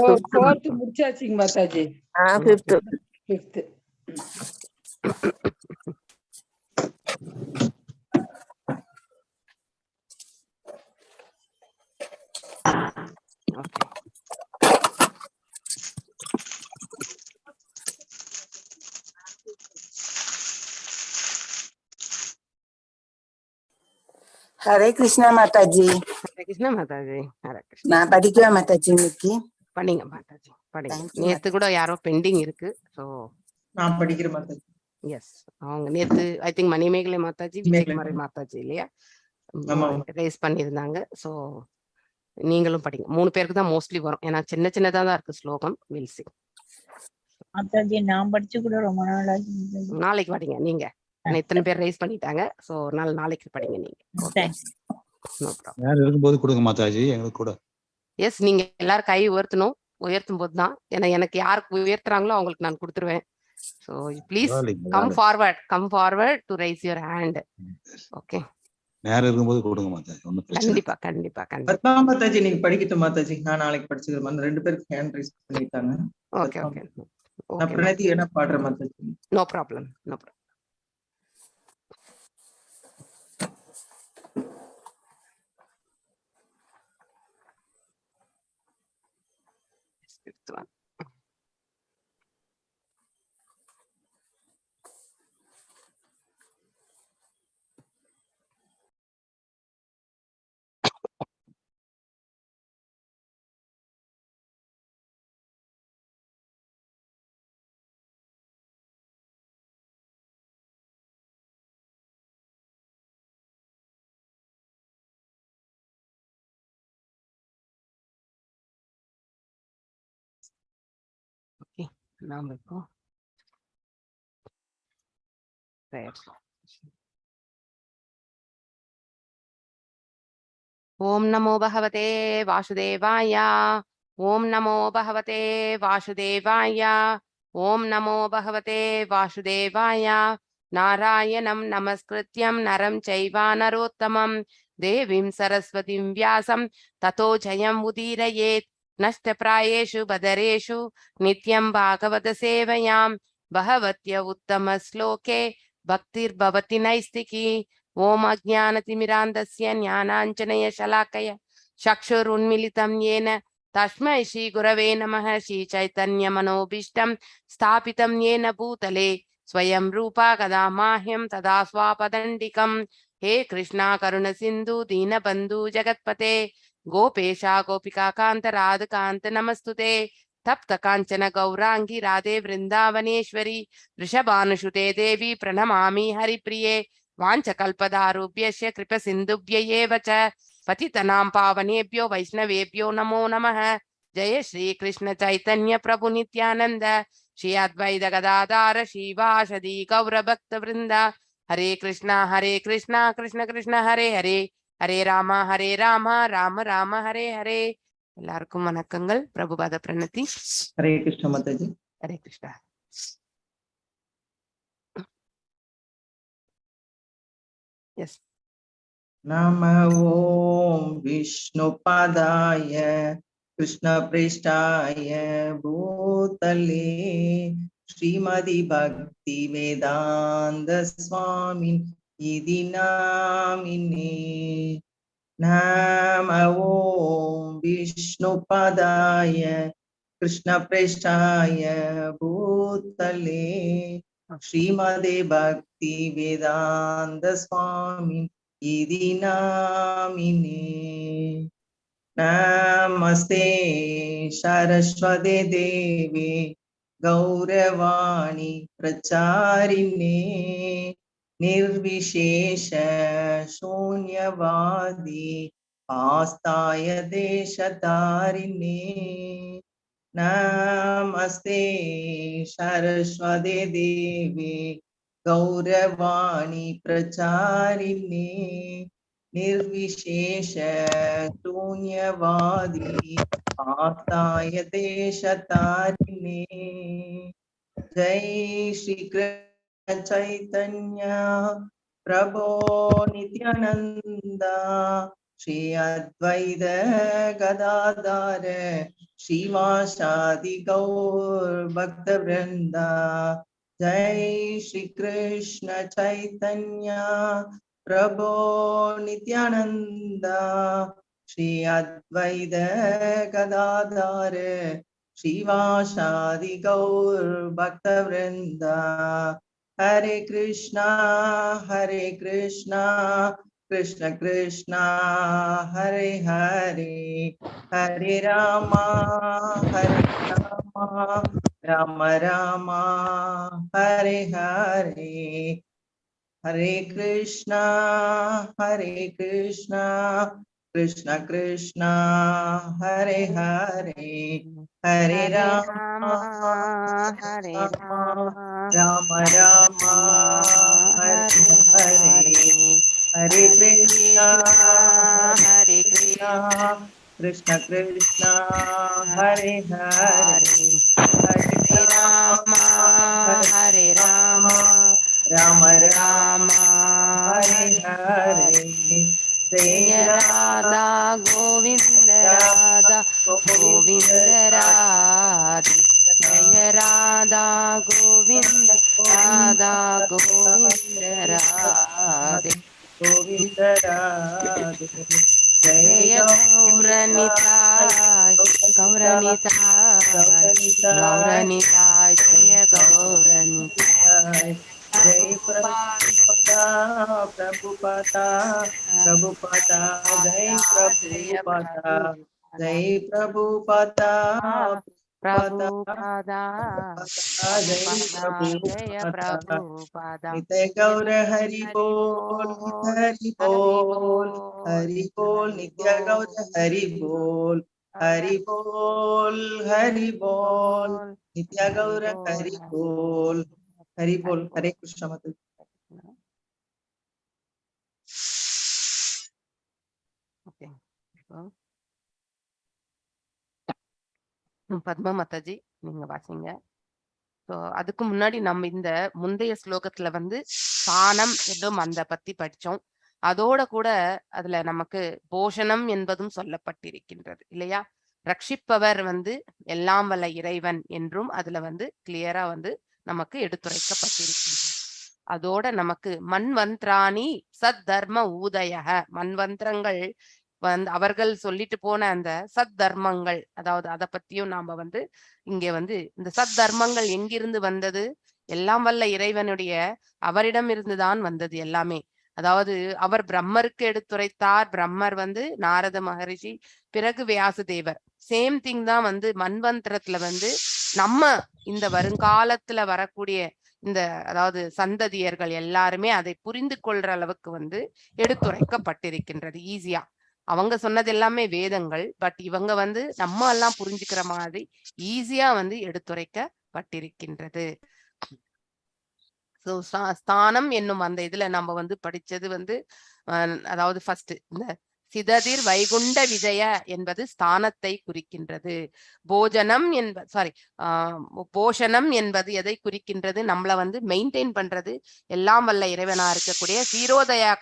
4th முடிச்சாச்சுங்க Mataji. 5th. 5th. Hare Krishna Mataji. Hare Krishna Mataji. Hare Krishna. நான் படிக்கவா மாதாஜி இன்னைக்கு? படிங்க மாதாஜி, படிங்க. நேத்து கூட யாரோ பெண்டிங் இருக்கு. சோ நான் படிக்கிற மாதாஜி. எஸ், அவங்க நேத்து ஐ திங்க் மணிமேகலை மாதாஜி, விஜயகுமாரி மாதாஜி இல்லையா ரேஸ் பண்ணியிருந்தாங்க. ஸோ நீங்களும் படிங்க. 3 பேருக்கு தான் மோஸ்ட்லி வரும், ஏன்னா சின்ன சின்னதா தான் இருக்கு ஸ்லோகம். Will see Mataji. நான் படிச்சு கூட ரொம்ப நாள் ஆச்சு. நாளைக்கு படிங்க நீங்க. இத்தனை பேர் ரைஸ் பண்ணிட்டாங்க. ஸோ நாளைக்கு படிங்க நீங்க. யார் இருக்கும்போது கொடுங்க மாதாஜி எங்களுக்கு கூட. எஸ், நீங்க எல்லாரும் கை உயர்த்தும் போது தான், ஏன்னா எனக்கு யாருக்கு உயர்த்துறாங்களோ அவங்களுக்கு நான் கொடுத்துருவேன். So please come forward to raise your hand. Okay. நேரா இருக்கும்போது கொடுங்க மாதாஜி. ஒண்ணும் பிரச்சனை கண்டிப்பா கண்டிப்பா கண்டிப்பா. பத்மா மாதாஜி நீங்க படிக்கட்டும் மாதாஜி. நான் நாளைக்கு படிச்சுக்கிறேன். 2 பேருக்கு ஹேண்ட் ரைஸ் பண்ணிட்டாங்க. Okay okay. நான் பிரணதி என்ன பாடுறேன் மாதாஜி. No problem, no problem. நாம இப்போ ஓம் நமோ பகவதே வாசுதேவாய. ஓம் நமோ பகவதே வாசுதேவாய. ஓம் நமோ பகவதே வாசுதேவாய. நாராயணம் நமஸ்கிருத்யம் நரம் சைவ நரோத்தமம் தேவீம் சரஸ்வதிம் வியாசம் ததோ ஜயம் உதீரயேத். நஷ்டப்ராயேஷு பதரேஷு நித்யம் பாகவத சேவையாம் பகவத்ய உத்தம ஸ்லோகே பக்திர்பவதி நைஸ்திகி. ஓம் அஜ்ஞானதிமிராந்தஸ்ய ஞானாஞ்சனய ஷலாக்கய சக்ஷுருன்மிலிதம் येन तस्मै श्री गुरवे नमः. श्री चैतन्य मनोभीष्टं स्थापितं येन भूतले स्वयं रूपा कदा माह्यं तदा स्वापदण्डिकं. हे कृष्णा करुण सिन्धु दीनबन्धु जगत्पते गोपेशा गोपिका कान्त राधकान्त नमस्तुते. तप्त काञ्चन गौरांगी राधे वृन्दावनेश्वरी वृषभानुसुते देवी प्रणमामि हरिप्रिये. वाञ्छकल्पदारुभ्यश्च कृपसिन्धुभ्य एव च पतितनां पावनेभ्यो वैष्णवेभ्यो नमो नमः. जय श्री कृष्ण चैतन्य प्रभु नित्यानंद श्री अद्वैत गदाधर श्रीवासदि गौरभक्त वृंद. हरे कृष्णा कृष्ण कृष्ण हरे हरे हरे राम राम राम हरे हरे. எல்லாருக்கும் வணக்கங்கள். பிரபுபாத பிரணதி. ஹரே கிருஷ்ண மாதாஜி. ஹரே கிருஷ்ணா. எஸ். நம ஓம் விஷ்ணுபாதாய கிருஷ்ண பிரேஷ்டாய பூதலே ஸ்ரீமதி பக்தி வேதாந்த ஸ்வாமின் இதி நாமினே. நம ஓம் விஷ்ணுபாதாய கிருஷ்ண பிரேஷ்டாய பூதலே ஸ்ரீமதே பக்தி வேதாந்த ஸ்வாமின் இதி நாமினே. நமஸ்தே சரஸ்வதே தேவே கௌரவாணி பிரச்சாரிணே நிர்விசேஷ சூன்யவாதி ஆஸ்தாய தேசதாரிணே. நமஸ்தே சரஸ்வதே தேவே கௌரவாணி பிரச்சாரிணே நிர்விசேஷ சூன்யவாதி ஆஸ்தாய தேசதாரிணே. ஜெய் ஸ்ரீ கிருஷ்ண சைதன்ய பிரபோ நித்யானந்தா ஸ்ரீ அத்வைத கதாதார ஸ்ரீவாசாதி கௌர் பக்த விருந்தா ஜெய் ஸ்ரீ கிருஷ்ண சைதன்யா பிரபோ நித்யானந்தா ஸ்ரீ அத்வைத கதாதார ஸ்ரீவாசாதி கௌர் பக்த விருந்தா ஹரே கிருஷ்ணா கிருஷ்ண கிருஷ்ணா ஹரே ஹரே ஹரே ராமா ராம ராமா ஹரே ஹரே ஹரே கிருஷ்ணா கிருஷ்ண கிருஷ்ணா ஹரே ஹரே ஹரே ராமா ஹரே ராம ராமா ஹரே ஹரே ஹரே கிருஷ்ணா கிருஷ்ண கிருஷ்ணா ஹரே ஹரே ஹரே ராமா ராம ராமா ஹரே ஹரே ஜெய ராதா கோவிந்த ராதா கோவிந்த ராதே ஜய ராதா கோவிந்த ராதா கோவிந்த ராதே கோவிந்த ராதே ஜய கௌரநிதாய் ஜய கௌரநிதாய் जय प्रभुपदा जय प्रभुपदा जय प्रभुपदा प्रभुपदा जय जय प्रभुपदा नित्य गौर हरि बोल हरि बोल हरि बोल नित्य गौर हरि बोल हरि बोल हरि बोल नित्य गौर हरि बोल हरि बोल हरे कृष्ण माता பத்மா மாதாஜி நீங்க வாசிங்க. ஸோ அதுக்கு முன்னாடி நம்ம இந்த முந்தைய ஸ்லோகத்துல வந்து ஸ்தானம் என்னும் அந்த பத்தி படிச்சோம். அதோட கூட அதுல நமக்கு போஷணம் என்பதும் சொல்லப்பட்டிருக்கின்றது இல்லையா. ரட்சிப்பவர் வந்து எல்லாம் வல்ல இறைவன் என்றும் அதுல வந்து கிளியரா வந்து நமக்கு எடுத்துரைக்கப்பட்டிருக்கின்றது. அதோட நமக்கு மன்வந்திராணி சத் தர்ம ஊதயக மன்வந்திரங்கள் வந்து அவர்கள் சொல்லிட்டு போன அந்த சத் தர்மங்கள், அதாவது அதை பத்தியும் நாம வந்து இங்க வந்து இந்த சத் தர்மங்கள் எங்கிருந்து வந்தது, எல்லாம் வல்ல இறைவனுடைய அவரிடம் இருந்துதான் வந்தது எல்லாமே. அதாவது அவர் பிரம்மருக்கு எடுத்துரைத்தார். பிரம்மர் வந்து நாரத மகரிஷி, பிறகு வியாசதேவர். சேம் திங் தான் வந்து மன்வந்திரத்துல வந்து நம்ம இந்த வருங்காலத்துல வரக்கூடிய இந்த அதாவது சந்ததியர்கள் எல்லாருமே அதை புரிந்து கொள்ற அளவுக்கு வந்து எடுத்துரைக்கப்பட்டிருக்கின்றது ஈஸியா. அவங்க சொன்னது எல்லாமே வேதங்கள், பட் இவங்க வந்து நம்ம எல்லாம் புரிஞ்சுக்கிற மாதிரி ஈஸியா வந்து எடுத்துரைக்கப்பட்டிருக்கின்றது. ஸோ ஸ்தானம் என்னும் அந்த இதுல நம்ம வந்து படிச்சது வந்து அதாவது ஃபர்ஸ்ட் இந்த சிததிர் வைகுண்ட விஜய என்பது ஸ்தானத்தை குறிக்கின்றது. போஜனம் போஷணம் என்பது எதை குறிக்கின்றது, நம்மள வந்து மெயின்டைன் பண்றது எல்லாம் வல்ல இறைவனா இருக்கக்கூடிய சீரோதயா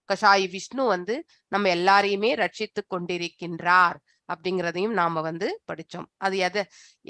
கஷாயி விஷ்ணு வந்து நம்ம எல்லாரையுமே ரட்சித்து கொண்டிருக்கின்றார் அப்படிங்கிறதையும் நாம வந்து படிச்சோம். அது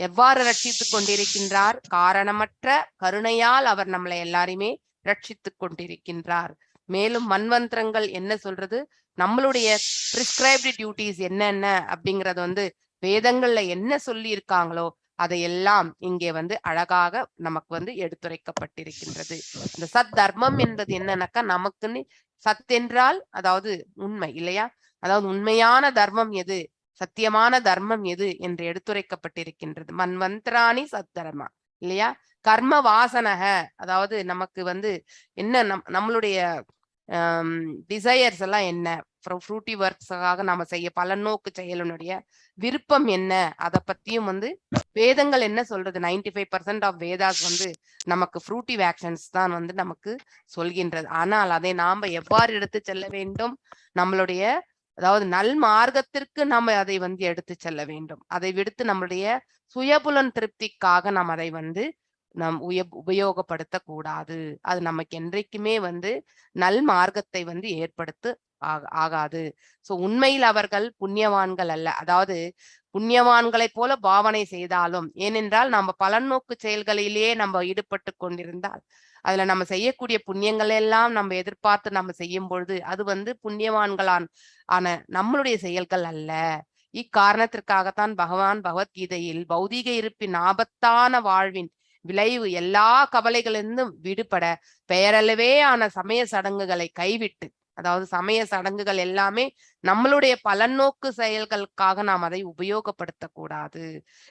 எவ்வாறு ரட்சித்து கொண்டிருக்கின்றார், காரணமற்ற கருணையால் அவர் நம்மளை எல்லாரையுமே ரட்சித்து கொண்டிருக்கின்றார். மேலும் மன்வந்திரங்கள் என்ன சொல்றது, நம்மளுடைய பிரிஸ்கிரைப்டு டியூட்டிஸ் என்னென்ன அப்படிங்கறது வந்து வேதங்கள்ல என்ன சொல்லி இருக்காங்களோ அதையெல்லாம் இங்கே வந்து அழகாக நமக்கு வந்து எடுத்துரைக்கப்பட்டிருக்கின்றது. இந்த சத் தர்மம் என்பது என்னன்னாக்கா, நமக்குன்னு சத் என்றால் அதாவது உண்மை இல்லையா, அதாவது உண்மையான தர்மம் எது, சத்தியமான தர்மம் எது என்று எடுத்துரைக்கப்பட்டிருக்கின்றது. மன்வந்திராணி சத் தர்மா இல்லையா. கர்ம வாசனக அதாவது நமக்கு வந்து என்ன நம்மளுடைய டிசையர்ஸ் எல்லாம் என்ன, ஃப்ரூட்டி ஒர்க்ஸாக நாம செய்ய பலநோக்கு செயலுடைய விருப்பம் என்ன, அதை பத்தியும் வந்து வேதங்கள் என்ன சொல்றது. 95% ஆஃப் வேதாஸ் வந்து நமக்கு ஃப்ரூட்டிவ் ஆக்ஷன்ஸ் தான் வந்து நமக்கு சொல்கின்றது. ஆனால் அதை நாம எவ்வாறு எடுத்து செல்ல வேண்டும், நம்மளுடைய அதாவது நல் மார்க்கத்திற்கு நாம அதை வந்து எடுத்து செல்ல வேண்டும். அதை விடுத்து நம்மளுடைய சுயபுலன் திருப்திக்காக நாம் அதை வந்து நாம் உபயோகப்படுத்த கூடாது. அது நமக்கு என்றைக்குமே வந்து நல் மார்க்கத்தை வந்து ஏற்படுத்த ஆகாது. சோ உண்மையில் அவர்கள் புண்ணியவான்கள் அல்ல. அதாவது புண்ணியவான்களைப் போல பாவனை செய்தாலும், ஏனென்றால் நம்ம பலநோக்கு செயல்களிலேயே நம்ம ஈடுபட்டு கொண்டிருந்தால் அதுல நம்ம செய்யக்கூடிய புண்ணியங்கள் எல்லாம் நம்ம எதிர்பார்த்து நம்ம செய்யும் பொழுது அது வந்து ஆன நம்மளுடைய செயல்கள் அல்ல. இக்காரணத்திற்காகத்தான் பகவான் பகவத்கீதையில் பௌதீக இருப்பின் ஆபத்தான வாழ்வின் விளைவு எல்லா கவலைகளிலிருந்தும் விடுபட பெயரளவே ஆன சமய சடங்குகளை கைவிட்டு, அதாவது சமய சடங்குகள் எல்லாமே நம்மளுடைய பலநோக்கு செயல்களுக்காக நாம் அதை உபயோகப்படுத்தக்கூடாது.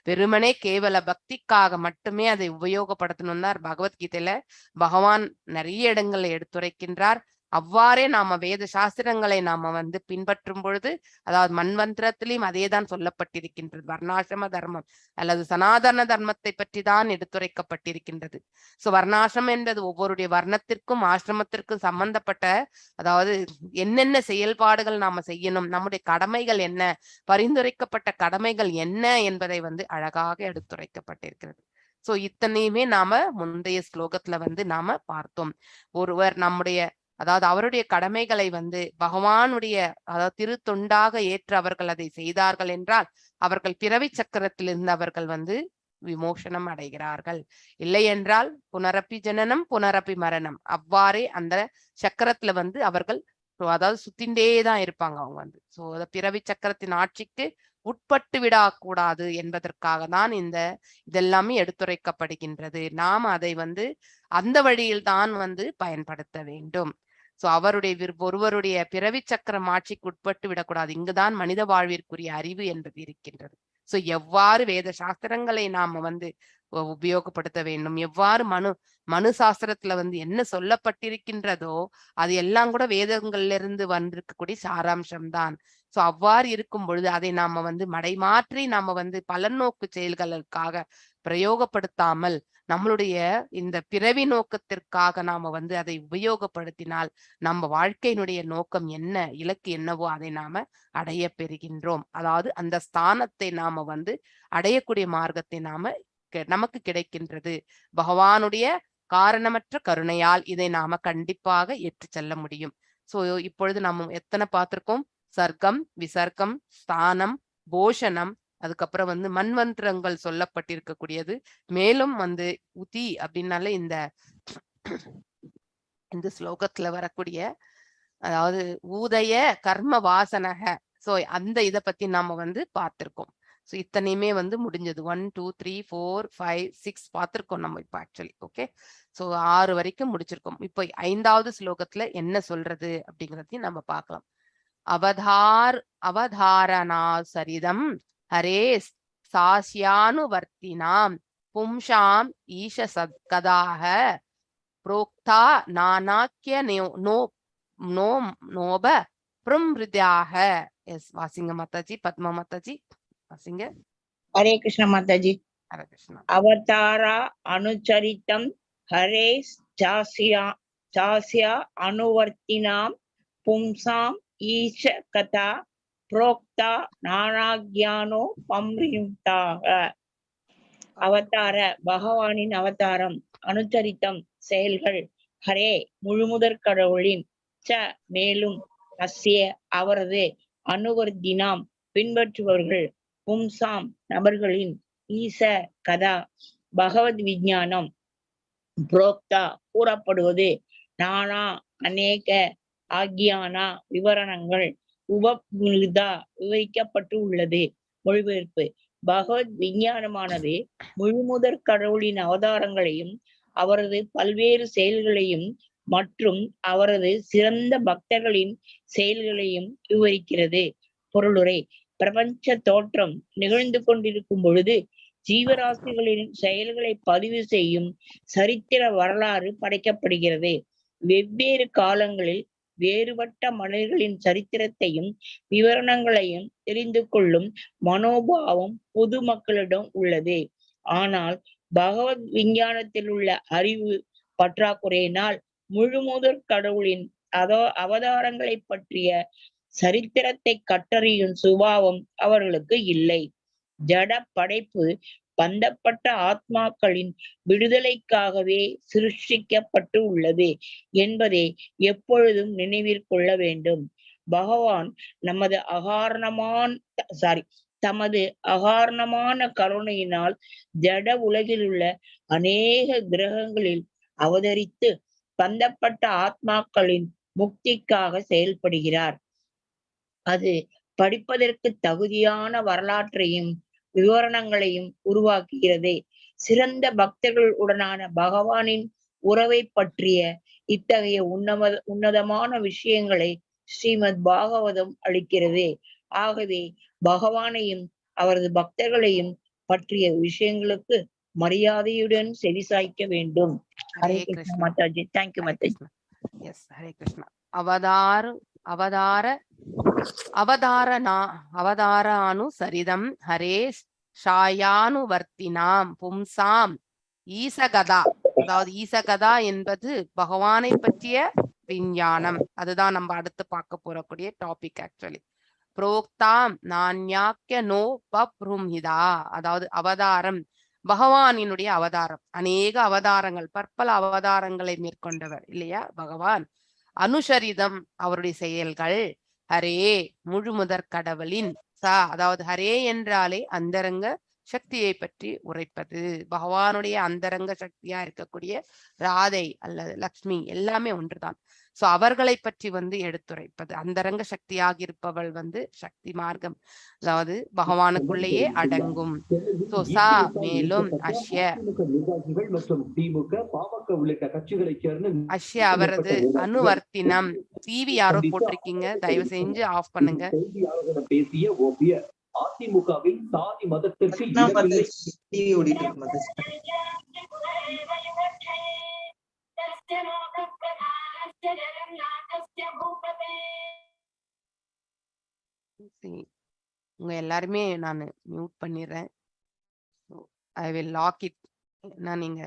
வெறுமனே கேவல பக்திக்காக மட்டுமே அதை உபயோகப்படுத்தணும் தான் பகவத்கீதையில பகவான் நிறைய இடங்களை எடுத்துரைக்கின்றார். அவ்வாறே நாம வேத சாஸ்திரங்களை நாம வந்து பின்பற்றும் பொழுது, அதாவது மன்வந்திரத்திலையும் அதேதான் சொல்லப்பட்டிருக்கின்றது. வர்ணாசிரம தர்மம் அல்லது சனாதன தர்மத்தை பற்றி தான் எடுத்துரைக்கப்பட்டிருக்கின்றது. சோ வர்ணாசிரமம் என்பது ஒவ்வொருடைய வர்ணத்திற்கும் ஆசிரமத்திற்கும் சம்பந்தப்பட்ட, அதாவது என்னென்ன செயல்பாடுகள் நாம செய்யணும், நம்முடைய கடமைகள் என்ன, பரிந்துரைக்கப்பட்ட கடமைகள் என்ன என்பதை வந்து அழகாக எடுத்துரைக்கப்பட்டிருக்கிறது. சோ இத்தனையுமே நாம முந்தைய ஸ்லோகத்துல வந்து நாம பார்த்தோம். ஒருவர் நம்முடைய, அதாவது அவருடைய கடமைகளை வந்து பகவானுடைய, அதாவது திருத்தொண்டாக ஏற்று அவர்கள் அதை செய்தார்கள் என்றால் அவர்கள் பிறவி சக்கரத்திலிருந்து அவர்கள் வந்து விமோசனம் அடைகிறார்கள். இல்லை என்றால் புனரப்பி ஜனனம் புனரப்பி மரணம், அவ்வாறே அந்த சக்கரத்துல வந்து அவர்கள் அதாவது சுத்திண்டேதான் இருப்பாங்க அவங்க வந்து. சோ பிறவி சக்கரத்தின் ஆட்சிக்கு உட்பட்டு விடக்கூடாது என்பதற்காக தான் இதெல்லாமே எடுத்துரைக்கப்படுகின்றது. நாம் அதை வந்து அந்த வழியில் தான் வந்து பயன்படுத்த வேண்டும். சோ ஒருவருடைய பிறவி சக்கரம் ஆட்சிக்கு உட்பட்டு விடக்கூடாது. இங்குதான் மனித வாழ்விற்குரிய அறிவு என்பது இருக்கின்றது. சோ எவ்வாறு வேத சாஸ்திரங்களை நாம வந்து உபயோகப்படுத்த வேண்டும், எவ்வாறு மனு சாஸ்திரத்துல வந்து என்ன சொல்லப்பட்டிருக்கின்றதோ அது எல்லாம் கூட வேதங்கள்ல இருந்து வந்திருக்கக்கூடிய சாராம்சம் தான். சோ அவ்வாறு இருக்கும் பொழுது அதை நாம வந்து மடைமாற்றி நாம வந்து பலநோக்கு செயல்களுக்காக பிரயோகப்படுத்தாமல் நம்மளுடைய இந்த பிறவி நோக்கத்திற்காக நாம வந்து அதை உபயோகப்படுத்தினால் நம்ம வாழ்க்கையினுடைய நோக்கம் என்ன, இலக்கு என்னவோ அதை நாம அடைய பெறுகின்றோம். அதாவது அந்த ஸ்தானத்தை நாம வந்து அடையக்கூடிய மார்க்கத்தை நமக்கு கிடைக்கின்றது. பகவானுடைய காரணமற்ற கருணையால் இதை நாம கண்டிப்பாக ஏற்று செல்ல முடியும். சோ இப்பொழுது நம்ம எத்தனை பார்த்திருக்கோம்? சர்க்கம், விசர்க்கம், ஸ்தானம், போஷணம், அதுக்கப்புறம் வந்து மன்வந்திரங்கள் சொல்லப்பட்டிருக்கக்கூடியது. மேலும் வந்து உதி அப்படின்னால இந்த ஸ்லோகத்துல வரக்கூடிய, அதாவது ஊதய கர்ம வாசனக, சோ அந்த இதை பத்தி நாம வந்து பார்த்திருக்கோம். சோ இத்தனையுமே வந்து முடிஞ்சது. 1 2 3 4 5 6 பார்த்திருக்கோம் நம்ம இப்ப ஆக்சுவலி. ஓகே, சோ 6 வரைக்கும் முடிச்சிருக்கோம். இப்போ 5வது ஸ்லோகத்துல என்ன சொல்றது அப்படிங்கறதையும் நம்ம பார்க்கலாம். அவதாரணா சரிதம் ஹரே சாஸ்யானுவர்த்தினாம் பும்சாம் ஈஷ சத்கதாக புரோக்தா நானாக்கிய நோப பிரம்ருத்யாக. எஸ், வாசிங்க மாதாஜி. பத்மா மாதாஜி வாசிங்க. ஹரே கிருஷ்ண மாதாஜி. ஹரே கிருஷ்ணா. அவதாரா அனுச்சரித்தம் ஹரே சாஸ்யா அனுவர்த்தினாம் பும்சாம் ஈஷ கதா புரோக்தா நானாக்யானோ பம்ரியுக்தாக. அவதார பகவானின் அவதாரம், அனுச்சரித்தம் செயல்கள், ஹரே முழுமுதற் கடவுளின், ச மேலும், அஸ்ய அவரது, அனுவர்த்தினாம் பின்பற்றுபவர்கள், பும்சாம் நபர்களின், ஈச கதா பகவத் விஞ்ஞானம், புரோக்தா கூறப்படுவது, நானா அநேக, ஆக்யானா விவரணங்கள், உபநிருதா விவரிக்கப்பட்டு உள்ளது. மொழிபெயர்ப்பு: பகவத் விஞ்ஞானமானது முழுமுதற் கடவுளின் அவதாரங்களையும் அவரது பல்வேறு செயல்களையும் மற்றும் அவரது சிறந்த பக்தர்களின் செயல்களையும் விவரிக்கிறது. பொருளுரை: பிரபஞ்ச தோற்றம் நிகழ்ந்து கொண்டிருக்கும் பொழுது ஜீவராசிகளின் செயல்களை பதிவு செய்யும் சரித்திர வரலாறு படைக்கப்படுகிறது. வெவ்வேறு காலங்களில் வேறுபட்ட மனிதர்களின் சரித்திரத்தையும் விவரணங்களையும் தெரிந்து கொள்ளும் மனோபாவம் பொதுமக்களிடம் உள்ளது. ஆனால் பகவத் விஞ்ஞானத்தில் உள்ள அறிவு பற்றாக்குறையினால் முழுமுதற் கடவுளின் அவதாரங்களை பற்றிய சரித்திரத்தை கற்றறியும் சுபாவம் அவர்களுக்கு இல்லை. ஜட படைப்பு பந்தப்பட்ட ஆத்மாக்களின் விடுதலைக்காகவே சிருஷ்டிக்கப்பட்டு உள்ளது என்பதை எப்பொழுதும் நினைவிற்கொள்ள வேண்டும். பகவான் தமது அகாரணமான கருணையினால் ஜட உலகில் உள்ள அநேக கிரகங்களில் அவதரித்து பந்தப்பட்ட ஆத்மாக்களின் முக்திக்காக செயல்படுகிறார். அது படிப்பதற்கு தகுதியான வரலாற்றையும் விவரணங்களையும் உருவாக்குகிறது. சிறந்த பக்தர்கள் உடனான பகவானின் உறவை பற்றிய இத்தகைய உன்னதமான விஷயங்களை ஸ்ரீமத் பாகவதம் அளிக்கிறது. ஆகவே பகவானையும் அவரது பக்தர்களையும் பற்றிய விஷயங்களுக்கு மரியாதையுடன் செவிசாய்க்க வேண்டும். ஹரே கிருஷ்ண மாதாஜி. தேங்க்யூ மாதாஜி. எஸ், ஹரே கிருஷ்ணா. அவதாரானுசரிதம் ஹரே ஷாயானுவர்த்தினாம் பும்சாம் ஈசகதா. அதாவது ஈசகதா என்பது பகவானை பற்றிய விஞ்ஞானம். அதுதான் நம்ம அடுத்து பார்க்க போறக்கூடிய டாபிக். ஆக்சுவலி புரோக்தாம் நான்யாக்கிய நோ பப்ரும்ஹிதா. அதாவது அவதாரம், பகவானினுடைய அவதாரம். அநேக அவதாரங்கள், பற்பல அவதாரங்களை மேற்கொண்டவர் இல்லையா பகவான். அனுசரிதம் அவருடைய செயல்கள். ஹரே முழுமுதற் கடவுளின் அதாவது ஹரே என்றாலே அந்தரங்க சக்தியை பற்றி உரைப்பது. பகவானுடைய அந்தரங்க சக்தியா இருக்கக்கூடிய ராதை அல்லது லக்ஷ்மி எல்லாமே ஒன்றுதான். சோ அவர்களை பற்றி எடுத்துரைப்பது. அந்தரங்க சக்தியாக இருப்பவள் சக்தி மார்க்கம், அதாவது பகவானுக்குள்ளேயே அடங்கும். சோ சா மேலும் அஷ்ய அவரது அனுவர்த்தினம். டிவி யாரோ போட்டிருக்கீங்க, தயவு செஞ்சு ஆஃப் பண்ணுங்க. அதிமுகவின் சாதி மதத்திற்கு உங்க எல்லாருமே நான் மியூட் பண்ணிடுறேன். I will lock it. நீங்க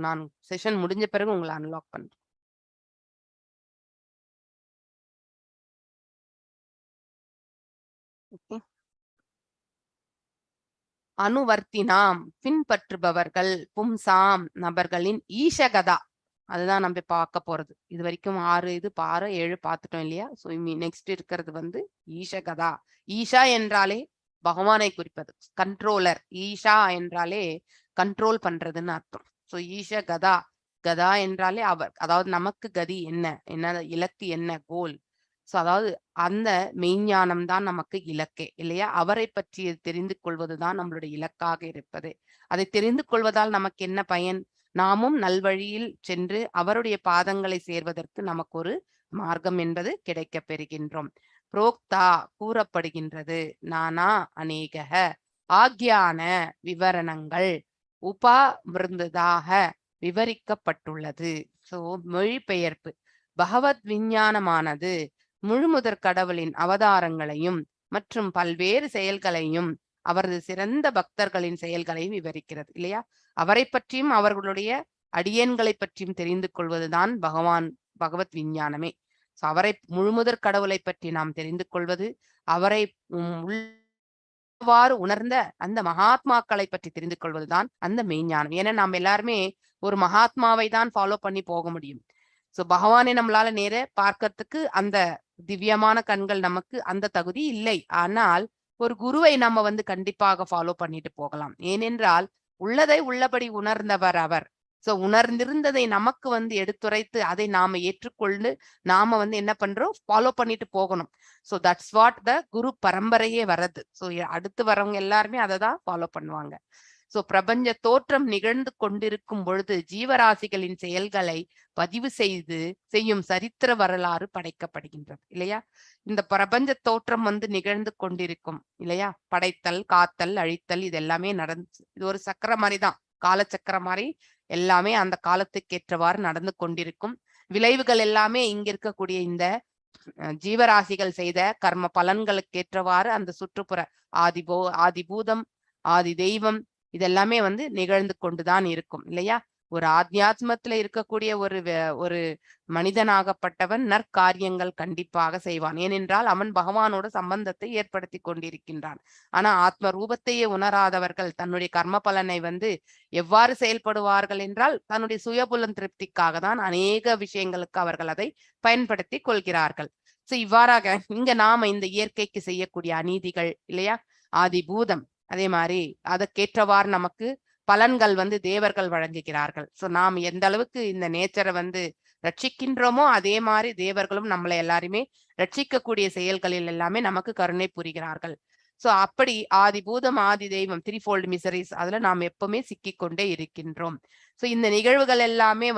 நான் செஷன் முடிஞ்ச பிறகு உங்களை அன்லாக் பண்றேன். அனுவர்த்தினாம் பின்பற்றுபவர்கள், பும்சாம் நபர்களின் ஈஷகதா. அதுதான் நம்ம பார்க்க போறது. இது வரைக்கும் 6 7 பார்த்துட்டோம் இல்லையா. சோ நெக்ஸ்ட் இருக்கிறது ஈஷகதா. ஈஷா என்றாலே பகவானை குறிப்பது, கண்ட்ரோலர். ஈஷா என்றாலே கண்ட்ரோல் பண்றதுன்னு அர்த்தம். சோ ஈஷகதா, கதா என்றாலே அவர், அதாவது நமக்கு கதி என்ன இலக்கு, என்ன கோல். சோ அதாவது அந்த மெய்ஞானம் தான் நமக்கு இலக்கே இல்லையா. அவரை பற்றி தெரிந்து கொள்வதுதான் நம்மளுடைய இலக்காக இருப்பது. அதை தெரிந்து கொள்வதால் நமக்கு என்ன பயன்? நாமும் நல்வழியில் சென்று அவருடைய பாதங்களை சேர்வதற்கு நமக்கு ஒரு மார்க்கம் என்பது கிடைக்க பெறுகின்றோம். புரோக்தா கூறப்படுகின்றது. நானா அநேக ஆக்யான விவரணங்கள் உபமிருந்ததாக விவரிக்கப்பட்டுள்ளது. சோ மொழிபெயர்ப்பு. பகவத் விஞ்ஞானமானது முழுமுதற் கடவுளின் அவதாரங்களையும் மற்றும் பல்வேறு செயல்களையும் அவரது சிறந்த பக்தர்களின் செயல்களையும் விவரிக்கிறது இல்லையா. அவரை பற்றியும் அவர்களுடைய அடியேன்களை பற்றியும் தெரிந்து கொள்வதுதான் பகவத் விஞ்ஞானமே. அவரை முழுமுதற் கடவுளை பற்றி நாம் தெரிந்து கொள்வது, அவரை உள்ளவாறு உணர்ந்த அந்த மகாத்மாக்களை பற்றி தெரிந்து கொள்வதுதான் அந்த மெய்ஞானம். ஏன்னா நாம் எல்லாருமே ஒரு மகாத்மாவை தான் ஃபாலோ பண்ணி போக முடியும். சோ பகவானை நம்மளால நேர பார்க்கறதுக்கு அந்த திவ்யமான கண்கள் நமக்கு அந்த தகுதி இல்லை. ஆனால் ஒரு குருவை நம்ம கண்டிப்பாக ஃபாலோ பண்ணிட்டு போகலாம். ஏனென்றால் உள்ளதை உள்ளபடி உணர்ந்தவர் அவர். சோ உணர்ந்திருந்ததை நமக்கு எடுத்துரைத்து அதை நாம ஏற்றுக்கொண்டு நாம என்ன பண்றோம், ஃபாலோ பண்ணிட்டு போகணும். சோ தட்ஸ் வாட் த குரு பரம்பரையே வரது. சோ அடுத்து வரவங்க எல்லாருமே அதை தான் ஃபாலோ பண்ணுவாங்க. சோ பிரபஞ்ச தோற்றம் நிகழ்ந்து கொண்டிருக்கும் பொழுது ஜீவராசிகளின் செயல்களை பதிவு செய்யும் சரித்திர வரலாறு படைக்கப்படுகின்றது இல்லையா. இந்த பிரபஞ்ச தோற்றம் நிகழ்ந்து கொண்டிருக்கும் இல்லையா. படைத்தல், காத்தல், அழித்தல், இது எல்லாமே நடந்து, இது ஒரு சக்கர மாதிரிதான், காலச்சக்கர மாதிரி எல்லாமே அந்த காலத்துக்கு ஏற்றவாறு நடந்து கொண்டிருக்கும். விளைவுகள் எல்லாமே இங்க இருக்கக்கூடிய இந்த ஜீவராசிகள் செய்த கர்ம பலன்களுக்கு ஏற்றவாறு அந்த சுற்றுப்புற ஆதிபூதம், ஆதி தெய்வம், இதெல்லாமே நிகழ்ந்து கொண்டுதான் இருக்கும் இல்லையா. ஒரு ஆத்தியாத்மத்துல இருக்கக்கூடிய ஒரு மனிதனாகப்பட்டவன் நற்காரியங்கள் கண்டிப்பாக செய்வான். ஏனென்றால் அவன் பகவானோட சம்பந்தத்தை ஏற்படுத்தி கொண்டிருக்கின்றான். ஆனா ஆத்ம ரூபத்தையே உணராதவர்கள் தன்னுடைய கர்ம பலனை எவ்வாறு செயல்படுவார்கள் என்றால் தன்னுடைய சுயபுலன் திருப்திக்காக தான் அநேக விஷயங்களுக்கு அவர்கள் அதை பயன்படுத்தி கொள்கிறார்கள். சோ இவ்வாறாக இங்க நாம இந்த இயற்கைக்கு செய்யக்கூடிய அநீதிகள் இல்லையா, ஆதி பூதம், அதே மாதிரி அதற்கேற்றவாறு நமக்கு பலன்கள் தேவர்கள் வழங்குகிறார்கள். சோ நாம் எந்த அளவுக்கு இந்த நேச்சரை ரட்சிக்கின்றோமோ அதே மாதிரி தேவர்களும் நம்மளை எல்லாருமே ரட்சிக்கக்கூடிய செயல்களில் எல்லாமே நமக்கு கருணை புரிகிறார்கள். சோ அப்படி ஆதி பூதம் ஆதி தெய்வம் த்ரீஃபோல்ட் மிசரிஸ் அதுல நாம் எப்பவுமே சிக்கிக்கொண்டே இருக்கின்றோம். சோ இந்த நிகழ்வுகள் எல்லாமே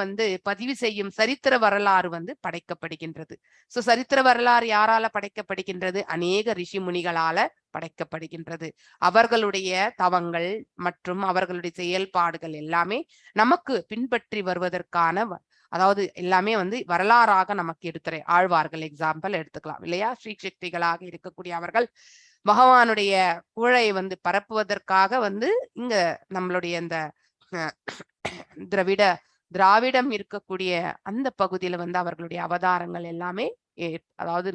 பதிவு செய்யும் சரித்திர வரலாறு படைக்கப்படுகின்றது. சோ சரித்திர வரலாறு யாரால படைக்கப்படுகின்றது? அநேக ரிஷி முனிகளால படைக்கப்படுகின்றது. அவர்களுடைய தவங்கள் மற்றும் அவர்களுடைய செயல்பாடுகள் எல்லாமே நமக்கு பின்பற்றி வருவதற்கான அதாவது எல்லாமே வரலாறாக நமக்கு எடுத்துரை. ஆழ்வார்கள் எக்ஸாம்பிள் எடுத்துக்கலாம் இல்லையா, ஸ்ரீ சக்திகளாக இருக்கக்கூடிய அவர்கள் பகவானுடைய புகழை பரப்புவதற்காக இங்க நம்மளுடைய இந்த திராவிடம் இருக்கக்கூடிய அந்த பகுதியில அவர்களுடைய அவதாரங்கள் எல்லாமே அதாவது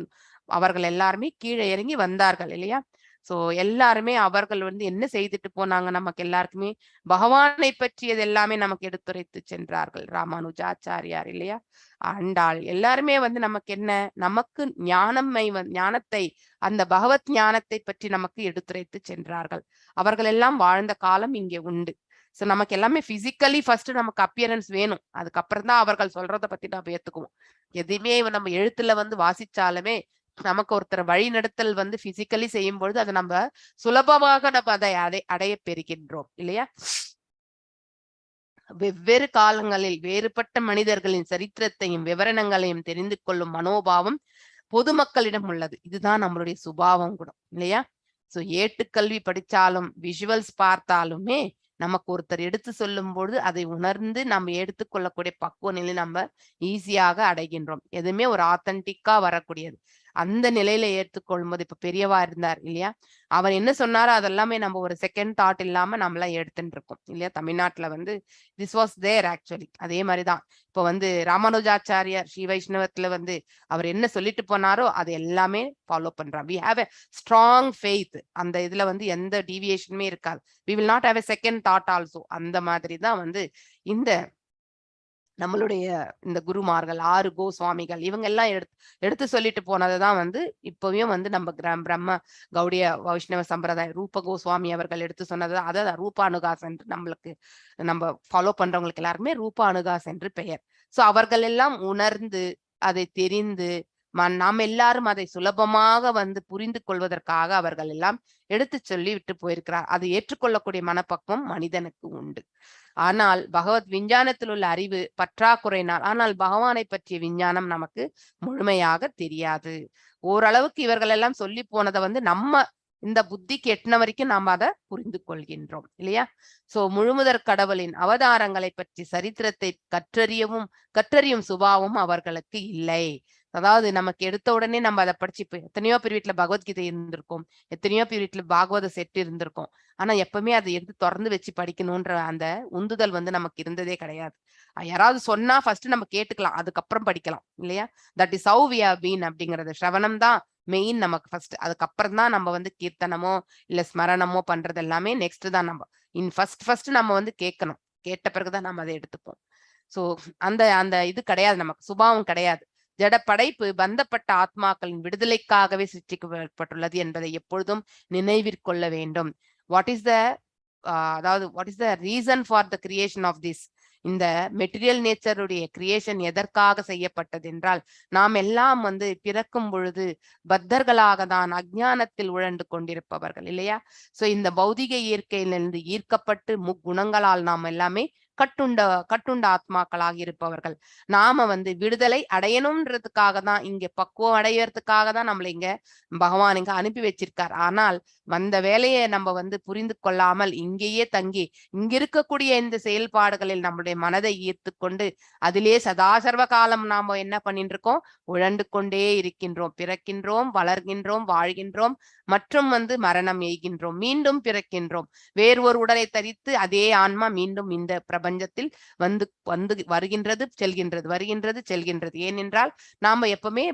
அவர்கள் எல்லாருமே கீழே இறங்கி வந்தார்கள் இல்லையா. சோ எல்லாருமே அவர்கள் என்ன செய்துட்டு போனாங்க, நமக்கு எல்லாருக்குமே பகவானை பற்றியது எல்லாமே நமக்கு எடுத்துரைத்து சென்றார்கள். ராமானுஜாச்சாரியார் இல்லையா, ஆண்டாள், எல்லாருமே நமக்கு என்ன, நமக்கு ஞானத்தை அந்த பகவத் ஞானத்தை பற்றி நமக்கு எடுத்துரைத்து சென்றார்கள். அவர்கள் எல்லாம் வாழ்ந்த காலம் இங்கே உண்டு. சோ நமக்கு எல்லாமே பிசிக்கலி ஃபர்ஸ்ட் நமக்கு அப்பியரன்ஸ் வேணும், அதுக்கப்புறம் தான் அவர்கள் சொல்றதை பத்தி நம்ம ஏத்துக்குவோம். எதுவுமே நம்ம எழுத்துல வாசிச்சாலுமே நமக்கு ஒருத்தர் வழி நடத்தல் பிசிக்கலி செய்யும் பொழுது அதை நம்ம சுலபமாக நம்ம அதை அடைய பெறுகின்றோம் இல்லையா. வெவ்வேறு காலங்களில் வேறுபட்ட மனிதர்களின் சரித்திரத்தையும் விவரணங்களையும் தெரிந்து கொள்ளும் மனோபாவம் பொதுமக்களிடம் உள்ளது. இதுதான் நம்மளுடைய சுபாவம் கூட இல்லையா. சோ ஏட்டுக்கல்வி படிச்சாலும் விஷுவல்ஸ் பார்த்தாலுமே நமக்கு ஒருத்தர் எடுத்து சொல்லும் பொழுது அதை உணர்ந்து நம்ம எடுத்துக்கொள்ளக்கூடிய பக்குவ நிலை நம்ம ஈஸியாக அடைகின்றோம். எதுவுமே ஒரு ஆத்தன்டிக்கா வரக்கூடியது. அந்த நிலையில ஏற்றுக்கொள்ளும் போது இப்ப பெரியவா இருந்தார் இல்லையா, அவர் என்ன சொன்னாரோ அதெல்லாமே நம்ம ஒரு செகண்ட் தாட் இல்லாம நம்மளாம் எடுத்துட்டு இருக்கோம் இல்லையா. தமிழ்நாட்டுல திஸ் வாஸ் தேர் ஆக்சுவலி. அதே மாதிரிதான் இப்போ ராமானுஜாச்சாரியார் ஸ்ரீ வைஷ்ணவத்துல அவர் என்ன சொல்லிட்டு போனாரோ அது எல்லாமே ஃபாலோ பண்றான். We have a strong faith. அந்த இதுல எந்த டீவியேஷனுமே இருக்காது. We will not have a second thought also. அந்த மாதிரி தான் இந்த நம்மளுடைய இந்த குருமார்கள் 6 கோஸ்வாமிகள் இவங்க எல்லாம் எடுத்து சொல்லிட்டு போனதுதான் இப்பவும் நம்ம பிரம்ம கௌடிய வைஷ்ணவ சம்பிரதாயம் ரூப கோஸ்வாமி அவர்கள் எடுத்து சொன்னது. அதாவது ரூபானுகாஸ் என்று நம்ம ஃபாலோ பண்றவங்களுக்கு எல்லாருமே ரூபானுகாஸ் என்று பெயர். சோ அவர்கள் எல்லாம் உணர்ந்து அதை தெரிந்து நாம் எல்லாரும் அதை சுலபமாக புரிந்து கொள்வதற்காக அவர்கள் எல்லாம் எடுத்து சொல்லி விட்டு போயிருக்கிறார். அதை ஏற்றுக்கொள்ளக்கூடிய மனப்பக்குவம் மனிதனுக்கு உண்டு. ஆனால் பகவத் விஞ்ஞானத்தில் உள்ள அறிவு பற்றாக்குறையினால், ஆனால் பகவானை பற்றிய விஞ்ஞானம் நமக்கு முழுமையாக தெரியாது. ஓரளவுக்கு இவர்கள் எல்லாம் சொல்லி போனதை நம்ம இந்த புத்திக்கு எட்டின வரைக்கும் நாம் அதை புரிந்து கொள்கின்றோம் இல்லையா. சோ முழுமுதற் கடவுளின் அவதாரங்களை பற்றி சரித்திரத்தை கற்றறியும் சுபாவம் அவர்களுக்கு இல்லை. அதாவது நமக்கு எடுத்த உடனே நம்ம அதை படிச்சு எத்தனையோ பேர் வீட்டுல பகவத்கீதை இருந்திருக்கும், எத்தனையோ பேர் வீட்டுல பாகவத செட்டு இருந்திருக்கும். ஆனா எப்பவுமே அதை எடுத்து திறந்து வச்சு படிக்கணும்ன்ற அந்த உந்துதல் நமக்கு இருந்ததே கிடையாது. யாராவது சொன்னா ஃபர்ஸ்ட் நம்ம கேட்டுக்கலாம், அதுக்கப்புறம் படிக்கலாம் இல்லையா. That is how we have been அப்படிங்கறது. ஸ்ரவணம் தான் மெயின் நமக்கு ஃபர்ஸ்ட். அதுக்கப்புறம் தான் நம்ம கீர்த்தனமோ இல்ல ஸ்மரணமோ பண்றது எல்லாமே நெக்ஸ்ட் தான். நம்ம ஃபர்ஸ்ட் நம்ம கேட்கணும், கேட்ட பிறகுதான் நம்ம அதை எடுத்துப்போம். சோ அந்த இது கிடையாது, நமக்கு சுபாவம் கிடையாது. ஜட படைப்பு பந்தப்பட்ட ஆத்மாக்களின் விடுதலைக்காகவே சிருஷ்டிக்கப்பட்டுள்ளது என்பதை எப்பொழுதும் நினைவிற்கொள்ள வேண்டும். What is the reason for the creation of this? இந்த மெட்டீரியல் நேச்சருடைய கிரியேஷன் எதற்காக செய்யப்பட்டது என்றால், நாம் எல்லாம் பிறக்கும் பொழுது பத்தர்களாக தான் அஞ்ஞானத்தில் உழண்டு கொண்டிருப்பவர்கள் இல்லையா. சோ இந்த பௌதிக இயற்கையிலிருந்து ஈர்க்கப்பட்டு முக்குணங்களால் நாம் எல்லாமே கட்டுண்ட ஆத்மாக்களாக இருப்பவர்கள். நாம விடுதலை அடையணும்ன்றதுக்காக தான், இங்க பக்குவம் அடையறதுக்காக தான் நம்மள இங்க பகவான் இங்க அனுப்பி வச்சிருக்கார். ஆனால் வந்த வேலையை நம்ம புரிந்து கொள்ளாமல் இங்கேயே தங்கி இங்க இருக்கக்கூடிய இந்த செயல்பாடுகளில் நம்மளுடைய மனதை ஈர்த்து கொண்டு அதிலே சதாசர்வ காலம் நாம என்ன பண்ணிட்டு இருக்கோம், உழண்டு கொண்டே இருக்கின்றோம். பிறக்கின்றோம், வளர்கின்றோம், வாழ்கின்றோம், மற்றும் மரணம் எய்கின்றோம், மீண்டும் பிறக்கின்றோம். வேறு ஒரு உடலை தரித்து அதே ஆன்மா மீண்டும் இந்த பிரபஞ்ச பிரபஞ்சத்தில் வந்து வந்து வருகின்றது செல்கின்றது. ஏனென்றால் நாம எப்பவுமே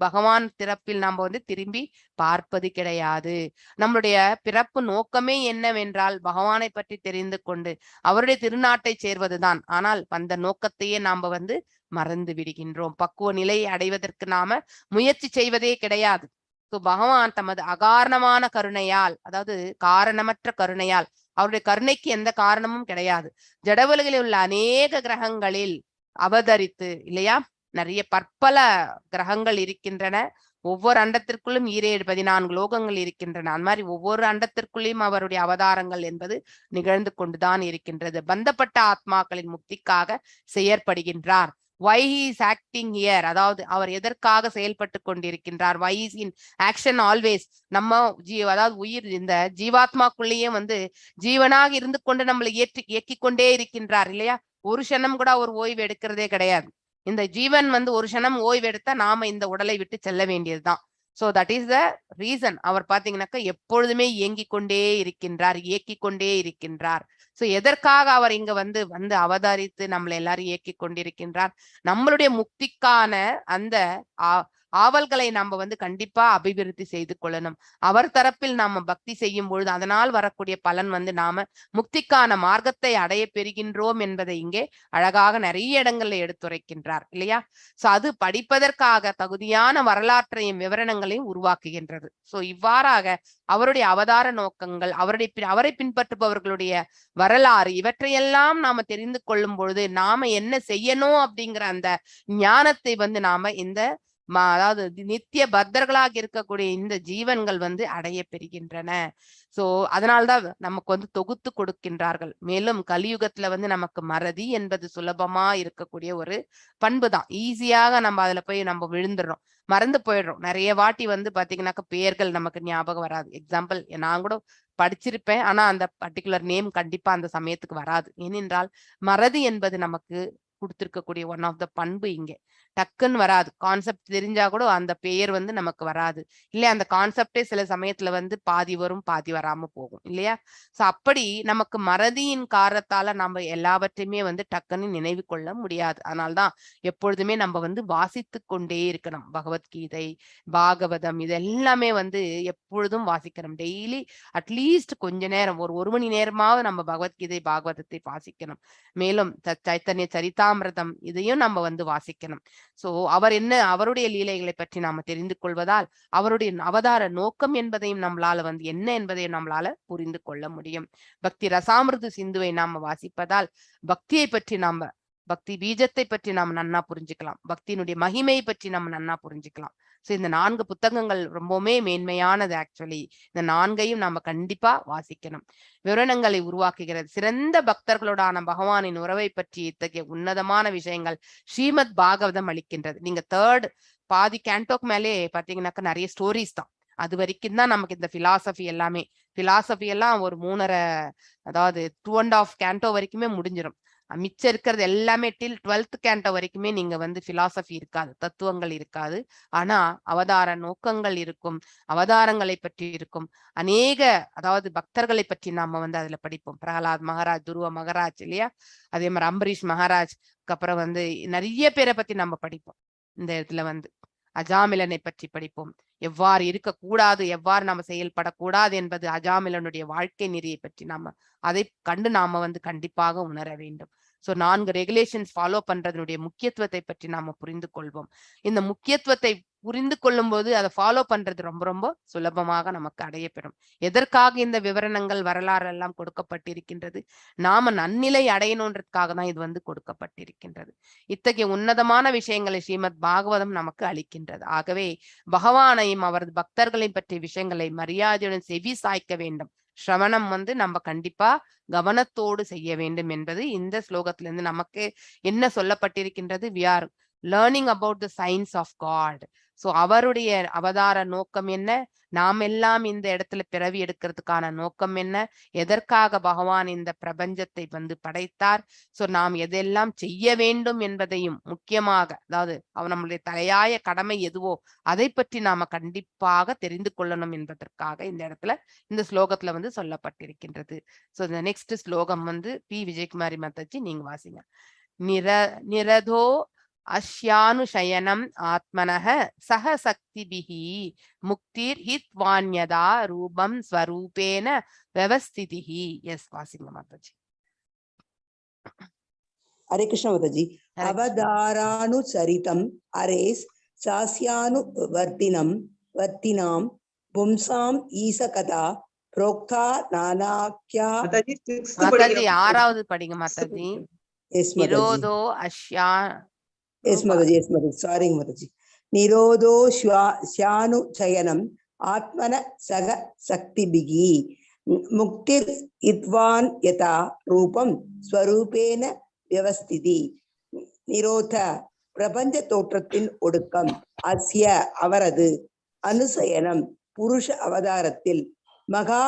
பகவான் திறப்பில் நாம வந்து திரும்பி பார்ப்பது கிடையாது. நம்மளுடைய பிறப்பு நோக்கமே என்னவென்றால் பகவானை பற்றி தெரிந்து கொண்டு அவருடைய திருநாட்டை சேர்வதுதான். ஆனால் அந்த நோக்கத்தையே நாம வந்து மறந்து விடுகின்றோம். பக்குவ நிலையை அடைவதற்கு நாம முயற்சி செய்வதே கிடையாது. பகவான் தமது அகாரணமான கருணையால், அதாவது காரணமற்ற கருணையால், அவருடைய கருணைக்கு எந்த காரணமும் கிடையாது, ஜடவுலகில் உள்ள அநேக கிரகங்களில் அவதரித்து, இல்லையா, நிறைய பற்பல கிரகங்கள் இருக்கின்றன. ஒவ்வொரு அண்டத்திற்குள்ளும் 14 லோகங்கள் இருக்கின்றன. அந்த மாதிரி ஒவ்வொரு அண்டத்திற்குள்ளேயும் அவருடைய அவதாரங்கள் என்பது நிகழ்ந்து கொண்டுதான் இருக்கின்றது. பந்தப்பட்ட ஆத்மாக்களின் முக்திக்காக செயற்படுகின்றார். why he is acting here, அதாவது அவர் எதற்காக செயல்பட்டு கொண்டிருக்கின்றார். why is in action always. நம்ம அதாவது உயிர் இந்த ஜீவாத்மாக்குள்ளேயே வந்து ஜீவனாக இருந்து கொண்டு நம்மளை இயக்கிக் கொண்டே இருக்கின்றார், இல்லையா. ஒரு க்ஷணம் கூட ஒரு ஓய்வு எடுக்கிறதே கிடையாது. இந்த ஜீவன் வந்து ஒரு க்ஷணம் ஓய்வு எடுத்தா நாம இந்த உடலை விட்டு செல்ல வேண்டியதுதான். So that is the reason. அவர் பாத்தீங்கன்னாக்கா எப்பொழுதுமே இயங்கிக் கொண்டே இருக்கின்றார். சோ எதற்காக அவர் இங்க வந்து அவதரித்து நம்மளை எல்லாரும் இயக்கிக் கொண்டிருக்கின்றார்? நம்மளுடைய முக்திக்கான அந்த ஆவல்களை நாம வந்து கண்டிப்பா அபிவிருத்தி செய்து கொள்ளணும். அவர் தரப்பில் நாம பக்தி செய்யும் பொழுது அதனால் வரக்கூடிய பலன் வந்து நாம முக்திக்கான மார்க்கத்தை அடைய பெறுகின்றோம் என்பதை இங்கே அழகாக நிறைய இடங்கள்ல எடுத்துரைக்கின்றார், இல்லையா. சோ அது படிப்பதற்காக தகுதியான வரலாற்றையும் விவரணங்களையும் உருவாக்குகின்றது. சோ இவ்வாறாக அவருடைய அவதார நோக்கங்கள், அவரை பின்பற்றுபவர்களுடைய வரலாறு, இவற்றையெல்லாம் நாம தெரிந்து கொள்ளும் பொழுது நாம என்ன செய்யணும் அப்படிங்கிற அந்த ஞானத்தை வந்து நாம இந்த அதாவது நித்திய பக்தர்களாக இருக்கக்கூடிய இந்த ஜீவன்கள் வந்து அடைய பெறுகின்றன. சோ அதனால்தான் நமக்கு வந்து தொகுத்து கொடுக்கின்றார்கள். மேலும் கலியுகத்துல வந்து நமக்கு மறதி என்பது சுலபமா இருக்கக்கூடிய ஒரு பண்பு தான். ஈஸியாக நம்ம அதுல போய் நம்ம விழுந்துடுறோம், மறந்து போயிடுறோம். நிறைய வாட்டி வந்து பாத்தீங்கன்னாக்க பெயர்கள் நமக்கு ஞாபகம் வராது. எக்ஸாம்பிள், நான் கூட படிச்சிருப்பேன், ஆனா அந்த பர்டிகுலர் நேம் கண்டிப்பா அந்த சமயத்துக்கு வராது. ஏனென்றால் மறதி என்பது நமக்கு கொடுத்திருக்கக்கூடிய ஒன் ஆஃப் த பண்பு. இங்கே டக்குன்னு வராது. கான்செப்ட் தெரிஞ்சா கூட அந்த பெயர் வந்து நமக்கு வராது, இல்லையா. அந்த கான்செப்டே சில சமயத்துல வந்து பாதி வரும் பாதி வராம போகும், இல்லையா. சோ அப்படி நமக்கு மறதியின் காரணத்தால நம்ம எல்லாவற்றையுமே வந்து டக்குன்னு நினைவு கொள்ள முடியாது. அதனால்தான் எப்பொழுதுமே நம்ம வந்து வாசித்து கொண்டே இருக்கணும். பகவத்கீதை, பாகவதம், இது எல்லாமே வந்து எப்பொழுதும் வாசிக்கணும். டெய்லி அட்லீஸ்ட் கொஞ்ச நேரம், ஒரு மணி நேரமாவது நம்ம பகவத்கீதை பாகவதத்தை வாசிக்கணும். மேலும் சைத்தன்ய சரிதாமிரதம், இதையும் நம்ம வந்து வாசிக்கணும். சோ அவருடைய லீலைகளை பற்றி நாம தெரிந்து கொள்வதால் அவருடைய அவதார நோக்கம் என்பதையும் நம்மளால வந்து என்ன என்பதையும் நம்மளால புரிந்து கொள்ள முடியும். பக்தி ரசாமிருது சிந்துவை நாம வாசிப்பதால் பக்தியை பற்றி பக்தி பீஜத்தை பற்றி நாம் நன்னா புரிஞ்சுக்கலாம். பக்தியினுடைய மகிமையை பற்றி நம்ம நன்னா புரிஞ்சுக்கலாம். சோ இந்த 4 புத்தகங்கள் ரொம்பவுமே மேன்மையானது. ஆக்சுவலி இந்த 4ஐயும் நாம கண்டிப்பா வாசிக்கணும். விவரணங்களை உருவாக்குகிறது. சிறந்த பக்தர்களோடான பகவானின் உறவை பற்றி இத்தகைய உன்னதமான விஷயங்கள் ஸ்ரீமத் பாகவதம் அளிக்கின்றது. நீங்க 3rd பாதி கேண்டோக்கு மேலே பாத்தீங்கன்னாக்க நிறைய ஸ்டோரிஸ் தான். அது வரைக்கும் தான் நமக்கு இந்த பிலாசபி எல்லாம் ஒரு 3.5, அதாவது 2.5 கேண்டோ வரைக்குமே முடிஞ்சிடும். மிச்சம் இருக்கிறது எல்லாமே டில் 12th கேண்டோ வரைக்குமே நீங்க வந்து பிலாசபி இருக்காது, தத்துவங்கள் இருக்காது. ஆனா அவதார நோக்கங்கள் இருக்கும், அவதாரங்களை பற்றி இருக்கும். அதாவது பக்தர்களை பற்றி நாம வந்து அதுல படிப்போம். பிரகலாத் மகாராஜ், துருவ மகாராஜ், இல்லையா. அதே மாதிரி அம்பரீஷ் மகாராஜ், அப்புறம் வந்து நிறைய பேரை பத்தி நம்ம படிப்போம். இந்த இடத்துல வந்து அஜாமிலனை பற்றி படிப்போம். எவ்வாறு இருக்கக்கூடாது, எவ்வாறு நம்ம செயல்படக்கூடாது என்பது அஜாமிலனுடைய வாழ்க்கை நெறியை பற்றி அதை கண்டு நாம வந்து கண்டிப்பாக உணர வேண்டும். சோ 4 ரெகுலேஷன்ஸ் ஃபாலோ பண்றதனுடைய முக்கியத்துவத்தை பற்றி நாம புரிந்து கொள்வோம். இந்த முக்கியத்துவத்தை புரிந்து கொள்ளும் போது அதை ஃபாலோ பண்றது ரொம்ப ரொம்ப சுலபமாக நமக்கு அடையப்பெறும். எதற்காக இந்த விவரணங்கள், வரலாறு எல்லாம் கொடுக்கப்பட்டிருக்கின்றது? நாம நன்னிலை அடையணுன்றதுக்காக தான் இது வந்து கொடுக்கப்பட்டிருக்கின்றது. இத்தகைய உன்னதமான விஷயங்களை ஸ்ரீமத் பாகவதம் நமக்கு அளிக்கின்றது. ஆகவே பகவானையும் அவரது பக்தர்களையும் பற்றிய விஷயங்களை மரியாதையுடன் செவி சாய்க்க வேண்டும். சிரவணம் வந்து நம்ம கண்டிப்பா கவனத்தோடு செய்ய வேண்டும் என்பது இந்த ஸ்லோகத்திலிருந்து நமக்கு என்ன சொல்லப்பட்டிருக்கின்றது. learning about the signs of God. So அவருடைய அவதார நோக்கம் என்ன, நாம் எல்லாம் இந்த இடத்துல பிறவி எடுக்கிறதுக்கான நோக்கம் என்ன, எதற்காக பகவான் இந்த பிரபஞ்சத்தை படைத்தார், ஸோ நாம் எதெல்லாம் செய்ய வேண்டும் என்பதையும் முக்கியமாக, அதாவது நம்மளுடைய தலையாய கடமை எதுவோ அதை பற்றி நாம கண்டிப்பாக தெரிந்து கொள்ளணும் என்பதற்காக இந்த இடத்துல இந்த ஸ்லோகத்துல சொல்லப்பட்டிருக்கின்றது. ஸோ இந்த நெக்ஸ்ட் ஸ்லோகம் பி விஜயகுமாரி மாதாஜி நீங்க வாசிங்க. நிரதோ அஸ்யானுஷயனம் ஆத்மனஹ சஹ சக்திபிஹி முக்திர் ஹித்வான்யதா ரூபம் ஸ்வரூபேன வியவஸ்திதிஹி. எஸ் வாசிங்க மாதாஜி. ஹரே கிருஷ்ண மாதாஜி. அவதாரானுசரிதம் அரேஸ் சாஸ்யானு வர்த்தினாம் பும்சாம் ஈசகதா புரோக்தா நானாக்யா. மாதாஜி 6வது படிங்க மாதாஜி. எஸ் மாதாஜி. நிரோதோ அஸ்யா. எஸ் மாதாஜி. எஸ் மாதாஜி. சாரி மாதாஜி. நிரோதோ ஷயானுச்சயனம் ஆத்மன சக சக்திபிகி முக்திர் இத்வான் யதா ரூபம் ஸ்வரூபேன வியவஸ்திதி. நிரோத பிரபஞ்ச தோற்றத்தின் ஒடுக்கம், அஸ்ய அவரது, அனுசயனம் புருஷ அவதாரத்தில், மகா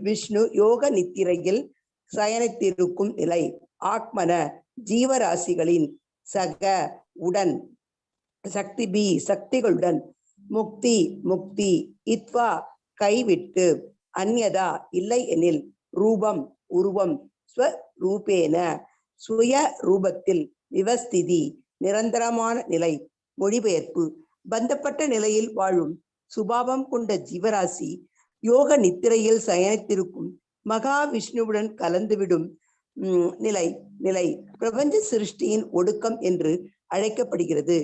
விஷ்ணு யோக நித்திரையில் சயனித்திருக்கும் நிலை, ஆத்மன ஜீவராசிகளின், சக உடன், சக்திபி சக்திகளுடன், முக்தி இத்வா கைவிட்டு, அந்யதா இல்லை எனில், ரூபம் உருவம், ஸ்வரூபேன சுய ரூபத்தில், விவஸ்திதி நிரந்தரமான நிலை. மொழிபெயர்ப்பு: பந்தப்பட்ட நிலையில் வாழும் சுபாவம் கொண்ட ஜீவராசி யோக நித்திரையில் சயனித்திருக்கும் மகாவிஷ்ணுவுடன் கலந்துவிடும் நிலை பிரபஞ்ச சிருஷ்டியின் ஒடுக்கம் என்று அழைக்கப்படுகிறது.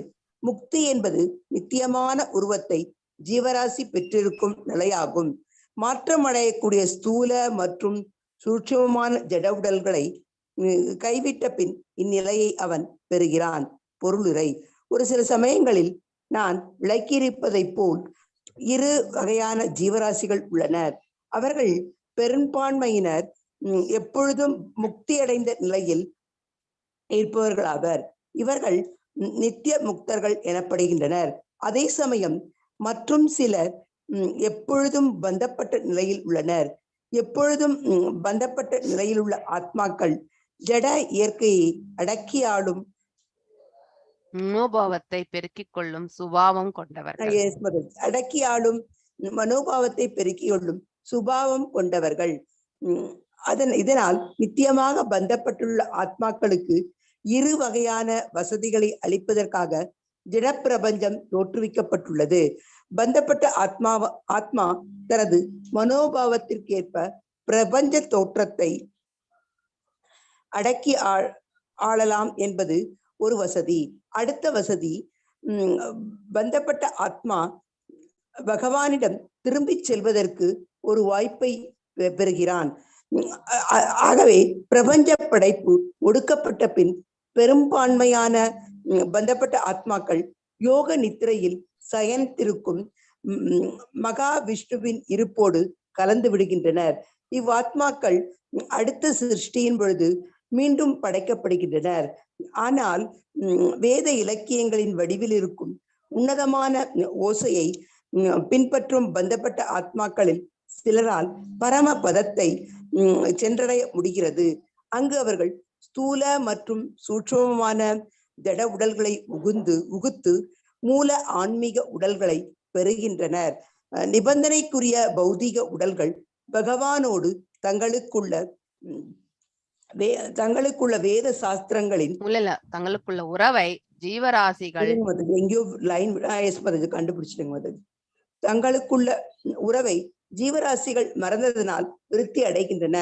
முக்தி என்பது நித்தியமான உருவத்தை ஜீவராசி பெற்றிருக்கும் நிலையாகும். மாற்றமடையக்கூடிய ஸ்தூல மற்றும் சூட்சுமமான ஜட உடல்களை கைவிட்ட பின் இந்நிலையை அவன் பெறுகிறான். பொருளுரை: ஒரு சில சமயங்களில் நான் விளக்கியிருப்பதைப் போல் 2 வகையான ஜீவராசிகள் உள்ளனர். அவர்கள் பெரும்பான்மையினர் எப்பொழுதும் முக்தியடைந்த நிலையில் இருப்பவர்களாவர். இவர்கள் நித்திய முக்தர்கள் எனப்படுகின்றனர். அதே சமயம் மற்றும் சிலர் எப்பொழுதும் பந்தப்பட்ட நிலையில் உள்ளனர். எப்பொழுதும் பந்தப்பட்ட நிலையில் உள்ள ஆத்மாக்கள் ஜட இயற்கையை அடக்கி ஆளும் மனோபாவத்தை பெருக்கிக் கொள்ளும் சுபாவம் கொண்டவர்கள். அடக்கி ஆளும் மனோபாவத்தை பெருக்கிக் கொள்ளும் சுபாவம் கொண்டவர்கள். இதனால் நித்தியமாக பந்தப்பட்டுள்ள ஆத்மாக்களுக்கு 2 வகையான வசதிகளை அளிப்பதற்காக ஜடப்பிரபஞ்சம் தோற்றுவிக்கப்பட்டுள்ளது. பந்தப்பட்ட ஆத்மா தனது மனோபாவத்திற்கேற்ப பிரபஞ்ச தோற்றத்தை அடக்கி ஆளலாம் என்பது ஒரு வசதி. அடுத்த வசதி, பந்தப்பட்ட ஆத்மா பகவானிடம் திரும்பிச் செல்வதற்கு ஒரு வாய்ப்பை பெறுகிறான். ஆகவே பிரபஞ்ச படைப்பு ஒடுக்கப்பட்ட பின் பெரும்பான்மையான பந்தப்பட்ட ஆத்மாக்கள் யோக நித்திரையில் சயனித்திருக்கும் மகாவிஷ்ணுவின் இருப்போடு கலந்து விடுகின்றனர். இவ்வாத்மாக்கள் அடுத்த சிருஷ்டியின் பொழுது மீண்டும் படைக்கப்படுகின்றனர். ஆனால் வேத இலக்கியங்களின் வடிவில் இருக்கும் உன்னதமான ஓசையை பின்பற்றும் பந்தப்பட்ட ஆத்மாக்களில் சிலரால் பரம பதத்தை சென்றடைய முடிகிறது. அங்கு அவர்கள் ஸ்தூல மற்றும் சூட்சமமான ஜட உடல்களை உகுத்து மூல ஆன்மீக உடல்களை பெறுகின்றனர். நிபந்தனைக்குரிய பௌதிக உடல்கள் பகவானோடு தங்களுக்குள்ள வேத சாஸ்திரங்களின் தங்களுக்குள்ள உறவை ஜீவராசிகள் எங்கேயோ லைன் கண்டுபிடிச்சிடுங்க. தங்களுக்குள்ள உறவை ஜீவராசிகள் மறந்ததனால் விருத்தி அடைகின்றன.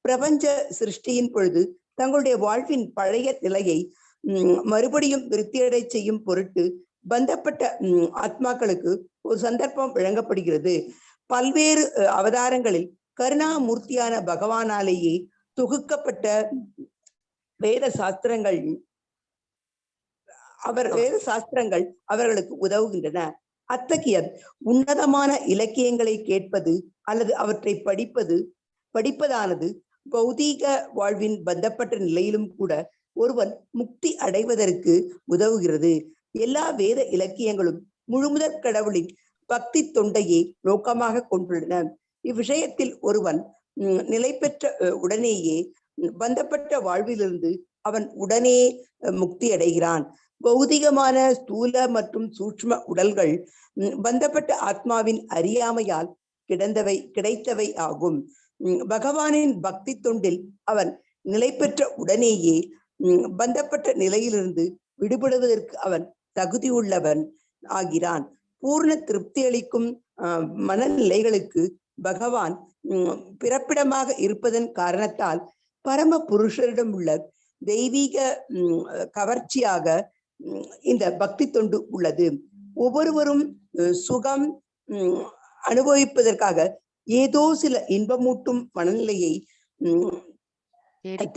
பிரபஞ்ச சிருஷ்டியின் பொழுது தங்களுடைய வாழ்வின் பழைய நிலையை மறுபடியும் விருத்தியடை செய்யும் பொருட்டு பந்தப்பட்ட ஆத்மாக்களுக்கு ஒரு சந்தர்ப்பம் வழங்கப்படுகிறது. பல்வேறு அவதாரங்களில் கருணாமூர்த்தியான பகவானாலேயே தொகுக்கப்பட்ட வேத சாஸ்திரங்கள் அவர்களுக்கு உதவுகின்றன. அத்தகைய உன்னதமான இலக்கியங்களை கேட்பது அல்லது அவற்றை படிப்பதானது பௌதீக வாழ்வின் பந்தப்பட்ட நிலையிலும் கூட ஒருவன் முக்தி அடைவதற்கு உதவுகிறது. எல்லா வேத இலக்கியங்களும் முழுமுதற் கடவுளின் பக்தி தொண்டையே நோக்கமாக கொண்டுள்ளன. இவ்விஷயத்தில் ஒருவன் நிலை பெற்ற உடனேயே பந்தப்பட்ட வாழ்விலிருந்து அவன் உடனே முக்தி அடைகிறான். பௌதிகமான ஸ்தூல மற்றும் சூட்சும உடல்கள் பந்தப்பட்ட ஆத்மாவின் அறியாமையால் கிடைத்தவை ஆகும். பகவானின் பக்தி தொண்டில் அவன் நிலை பெற்ற உடனேயே பந்தப்பட்ட நிலையிலிருந்து விடுபடுவதற்கு அவன் தகுதியுள்ளவன் ஆகிறான். பூர்ண திருப்தி அளிக்கும் மனநிலைகளுக்கு பகவான் பிறப்பிடமாக இருப்பதன் காரணத்தால் பரம புருஷரிடம் உள்ள தெய்வீக கவர்ச்சியாக இந்த பக்தி தொண்டு உள்ளது. ஒவ்வொருவரும் சுகம் அனுபவிப்பதற்காக ஏதோ சில இன்பமூட்டும் மனநிலையை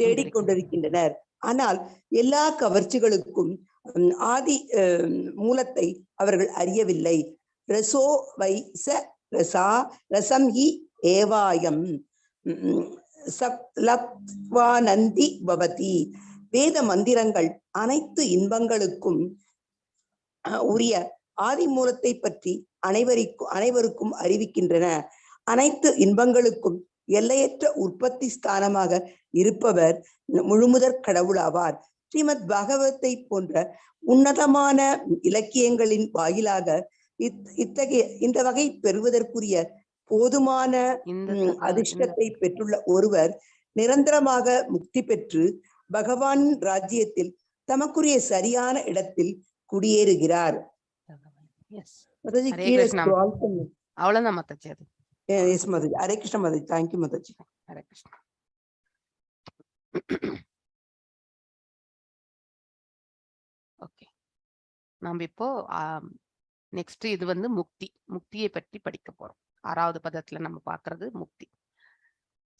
தேடிக்கொண்டிருக்கின்றனர். ஆனால் எல்லா கவர்ச்சிகளுக்கும் ஆதி மூலத்தை அவர்கள் அறியவில்லை. ரசோ வைச ரசா ரசம் ஹி ஏவாயம் சப்லப்வானந்தி பவதி. வேத மந்திரங்கள் அனைத்து இன்பங்களுக்கும் உரிய ஆதி மூலத்தை பற்றி அனைவருக்கும் அறிவிக்கின்றன. அனைத்து இன்பங்களுக்கும் எல்லையற்ற உற்பத்தி ஸ்தானமாக இருப்பவர் முழுமுதற் கடவுளாவார். ஸ்ரீமத் பாகவத்தை போன்ற உன்னதமான இலக்கியங்களின் வாயிலாக இந்த வகை பெறுவதற்குரிய போதுமான அதிர்ஷ்டத்தை பெற்றுள்ள ஒருவர் நிரந்தரமாக முக்தி பெற்று பகவான் ராஜ்யத்தில் தமக்குரிய சரியான இடத்தில் குடியேறுகிறார். அவ்வளவுதான் மாதாஜி. அது எஸ் மாதாஜி. ஹரே கிருஷ்ண மாதாஜி. தேங்க்யூ மாதாஜி. ஹரே கிருஷ்ணா. ஓகே, நாம இப்போ நெக்ஸ்ட் இது வந்து முக்தியை பற்றி படிக்க போறோம். 6வது பதத்துல நம்ம பாக்குறது முக்தி.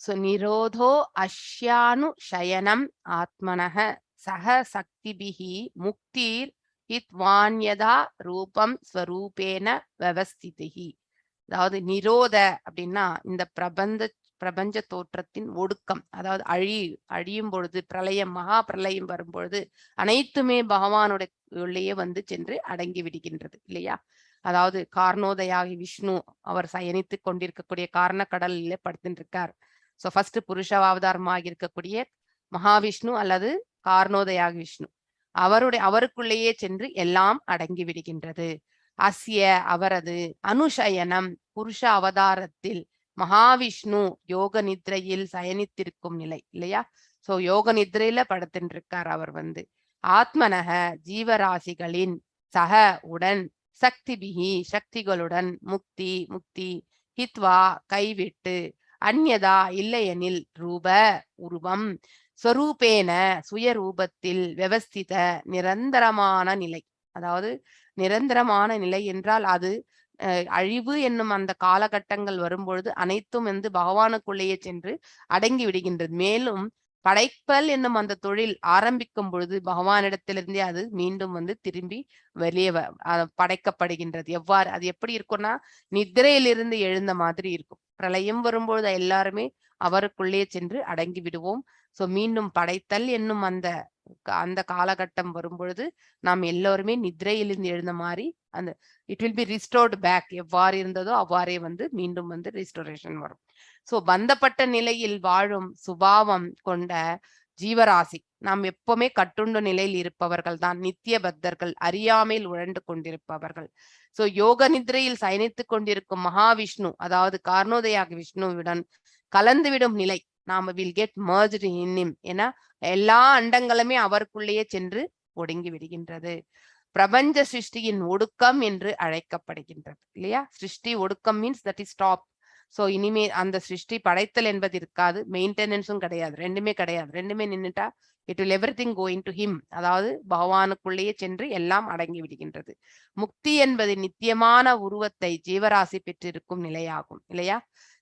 சோ நிரோதோ அஷ்யானு ஷயனம் ஆத்மனஹ சஹ சக்திபிஹி முக்திர் ஹித்வான்யதா ரூபம் ஸ்வரூபேன விவஸ்திதிஹி. அதாவது நிரோத அப்படின்னா இந்த பிரபஞ்ச தோற்றத்தின் ஒடுக்கம், அதாவது அழியும் பொழுது பிரளயம், மகா பிரளயம் வரும்பொழுது அனைத்துமே பகவானுடைய உள்ளே வந்து சென்று அடங்கி விடுகின்றது இல்லையா? அதாவது காரணோதயாகி விஷ்ணு அவர் சயனித்து கொண்டிருக்கக்கூடிய காரண கடலிலே படுத்துட்டு இருக்கார். சோ ஃபர்ஸ்ட் புருஷாவதாரமாக இருக்கக்கூடிய மகாவிஷ்ணு அல்லது காரணோதயாகி விஷ்ணு அவருக்குள்ளேயே சென்று எல்லாம் அடங்கி விடுகின்றது. அஸ்ய அவரது அனுஷயனம் புருஷ அவதாரத்தில் மகாவிஷ்ணு யோக நித்ரையில் சயனித்திருக்கும் நிலை இல்லையா? சோ யோக நித்ரையில படுத்துட்டு இருக்கார் அவர் வந்து. ஆத்மனக ஜீவராசிகளின் சக உடன் சக்திபிகி சக்திகளுடன் முக்தி ஹித்வா கைவிட்டு அந்யதா இல்லையெனில் ரூப உருவம் ஸ்வரூபேன சுயரூபத்தில் விவஸ்தித நிரந்தரமான நிலை. அதாவது நிரந்தரமான நிலை என்றால் அது அழிவு என்னும் அந்த காலகட்டங்கள் வரும்பொழுது அனைத்தும் வந்து பகவானுக்குள்ளேயே சென்று அடங்கி விடுகின்றது. மேலும் படைப்பல் என்னும் அந்த தொழில் ஆரம்பிக்கும் பொழுது பகவானிடத்திலிருந்தே அது மீண்டும் வந்து திரும்பி வெளியே படைக்கப்படுகின்றது. எவ்வாறு அது எப்படி இருக்கும்னா நித்திரையிலிருந்து எழுந்த மாதிரி இருக்கும். பிரளயம் வரும்பொழுது எல்லாருமே அவருக்குள்ளே சென்று அடங்கி விடுவோம். சோ மீண்டும் படைத்தல் என்னும் அந்த காலகட்டம் வரும்பொழுது நாம் எல்லோருமே நித்ரையிலிருந்து எழுந்த மாதிரி அந்த இட் வில் பி ரிஸ்டோர்ட் பேக். எவ்வாறு இருந்ததோ அவ்வாறே வந்து மீண்டும் வந்து ரிஸ்டோரேஷன் வரும். சோ பந்தப்பட்ட நிலையில் வாழும் சுபாவம் கொண்ட ஜீவராசி நாம் எப்பவுமே கட்டுண்ட நிலையில் இருப்பவர்கள் தான் நித்திய பக்தர்கள், அறியாமையில் உழண்டு கொண்டிருப்பவர்கள். சோ யோக நித்ரையில் சயனித்துக் கொண்டிருக்கும் மகாவிஷ்ணு அதாவது காரணோதயாக விஷ்ணுவுடன் கலந்துவிடும் நிலை நாம வில் கெட் மர்ஜ்ட் இன் ஹிம். ஏன்னா எல்லா அண்டங்களுமே அவருக்குள்ளேயே சென்று ஒடுங்கி விடுகின்றது. பிரபஞ்ச சிருஷ்டியின் ஒடுக்கம் என்று அழைக்கப்படுகின்றது இல்லையா? சிருஷ்டி ஒடுக்கம் means that is stop. So இனிமே அந்த சிருஷ்டி படைத்தல் என்பது இருக்காது, மெயின்டெனன்ஸும் கிடையாது, ரெண்டுமே கிடையாது. ரெண்டுமே நின்னுட்டா it will everything go into him. அதாவது பகவானுக்குள்ளேயே சென்று எல்லாம் அடங்கி விடுகின்றது. முக்தி என்பது நித்தியமான உருவத்தை ஜீவராசி பெற்றிருக்கும் நிலையாகும் இல்லையா?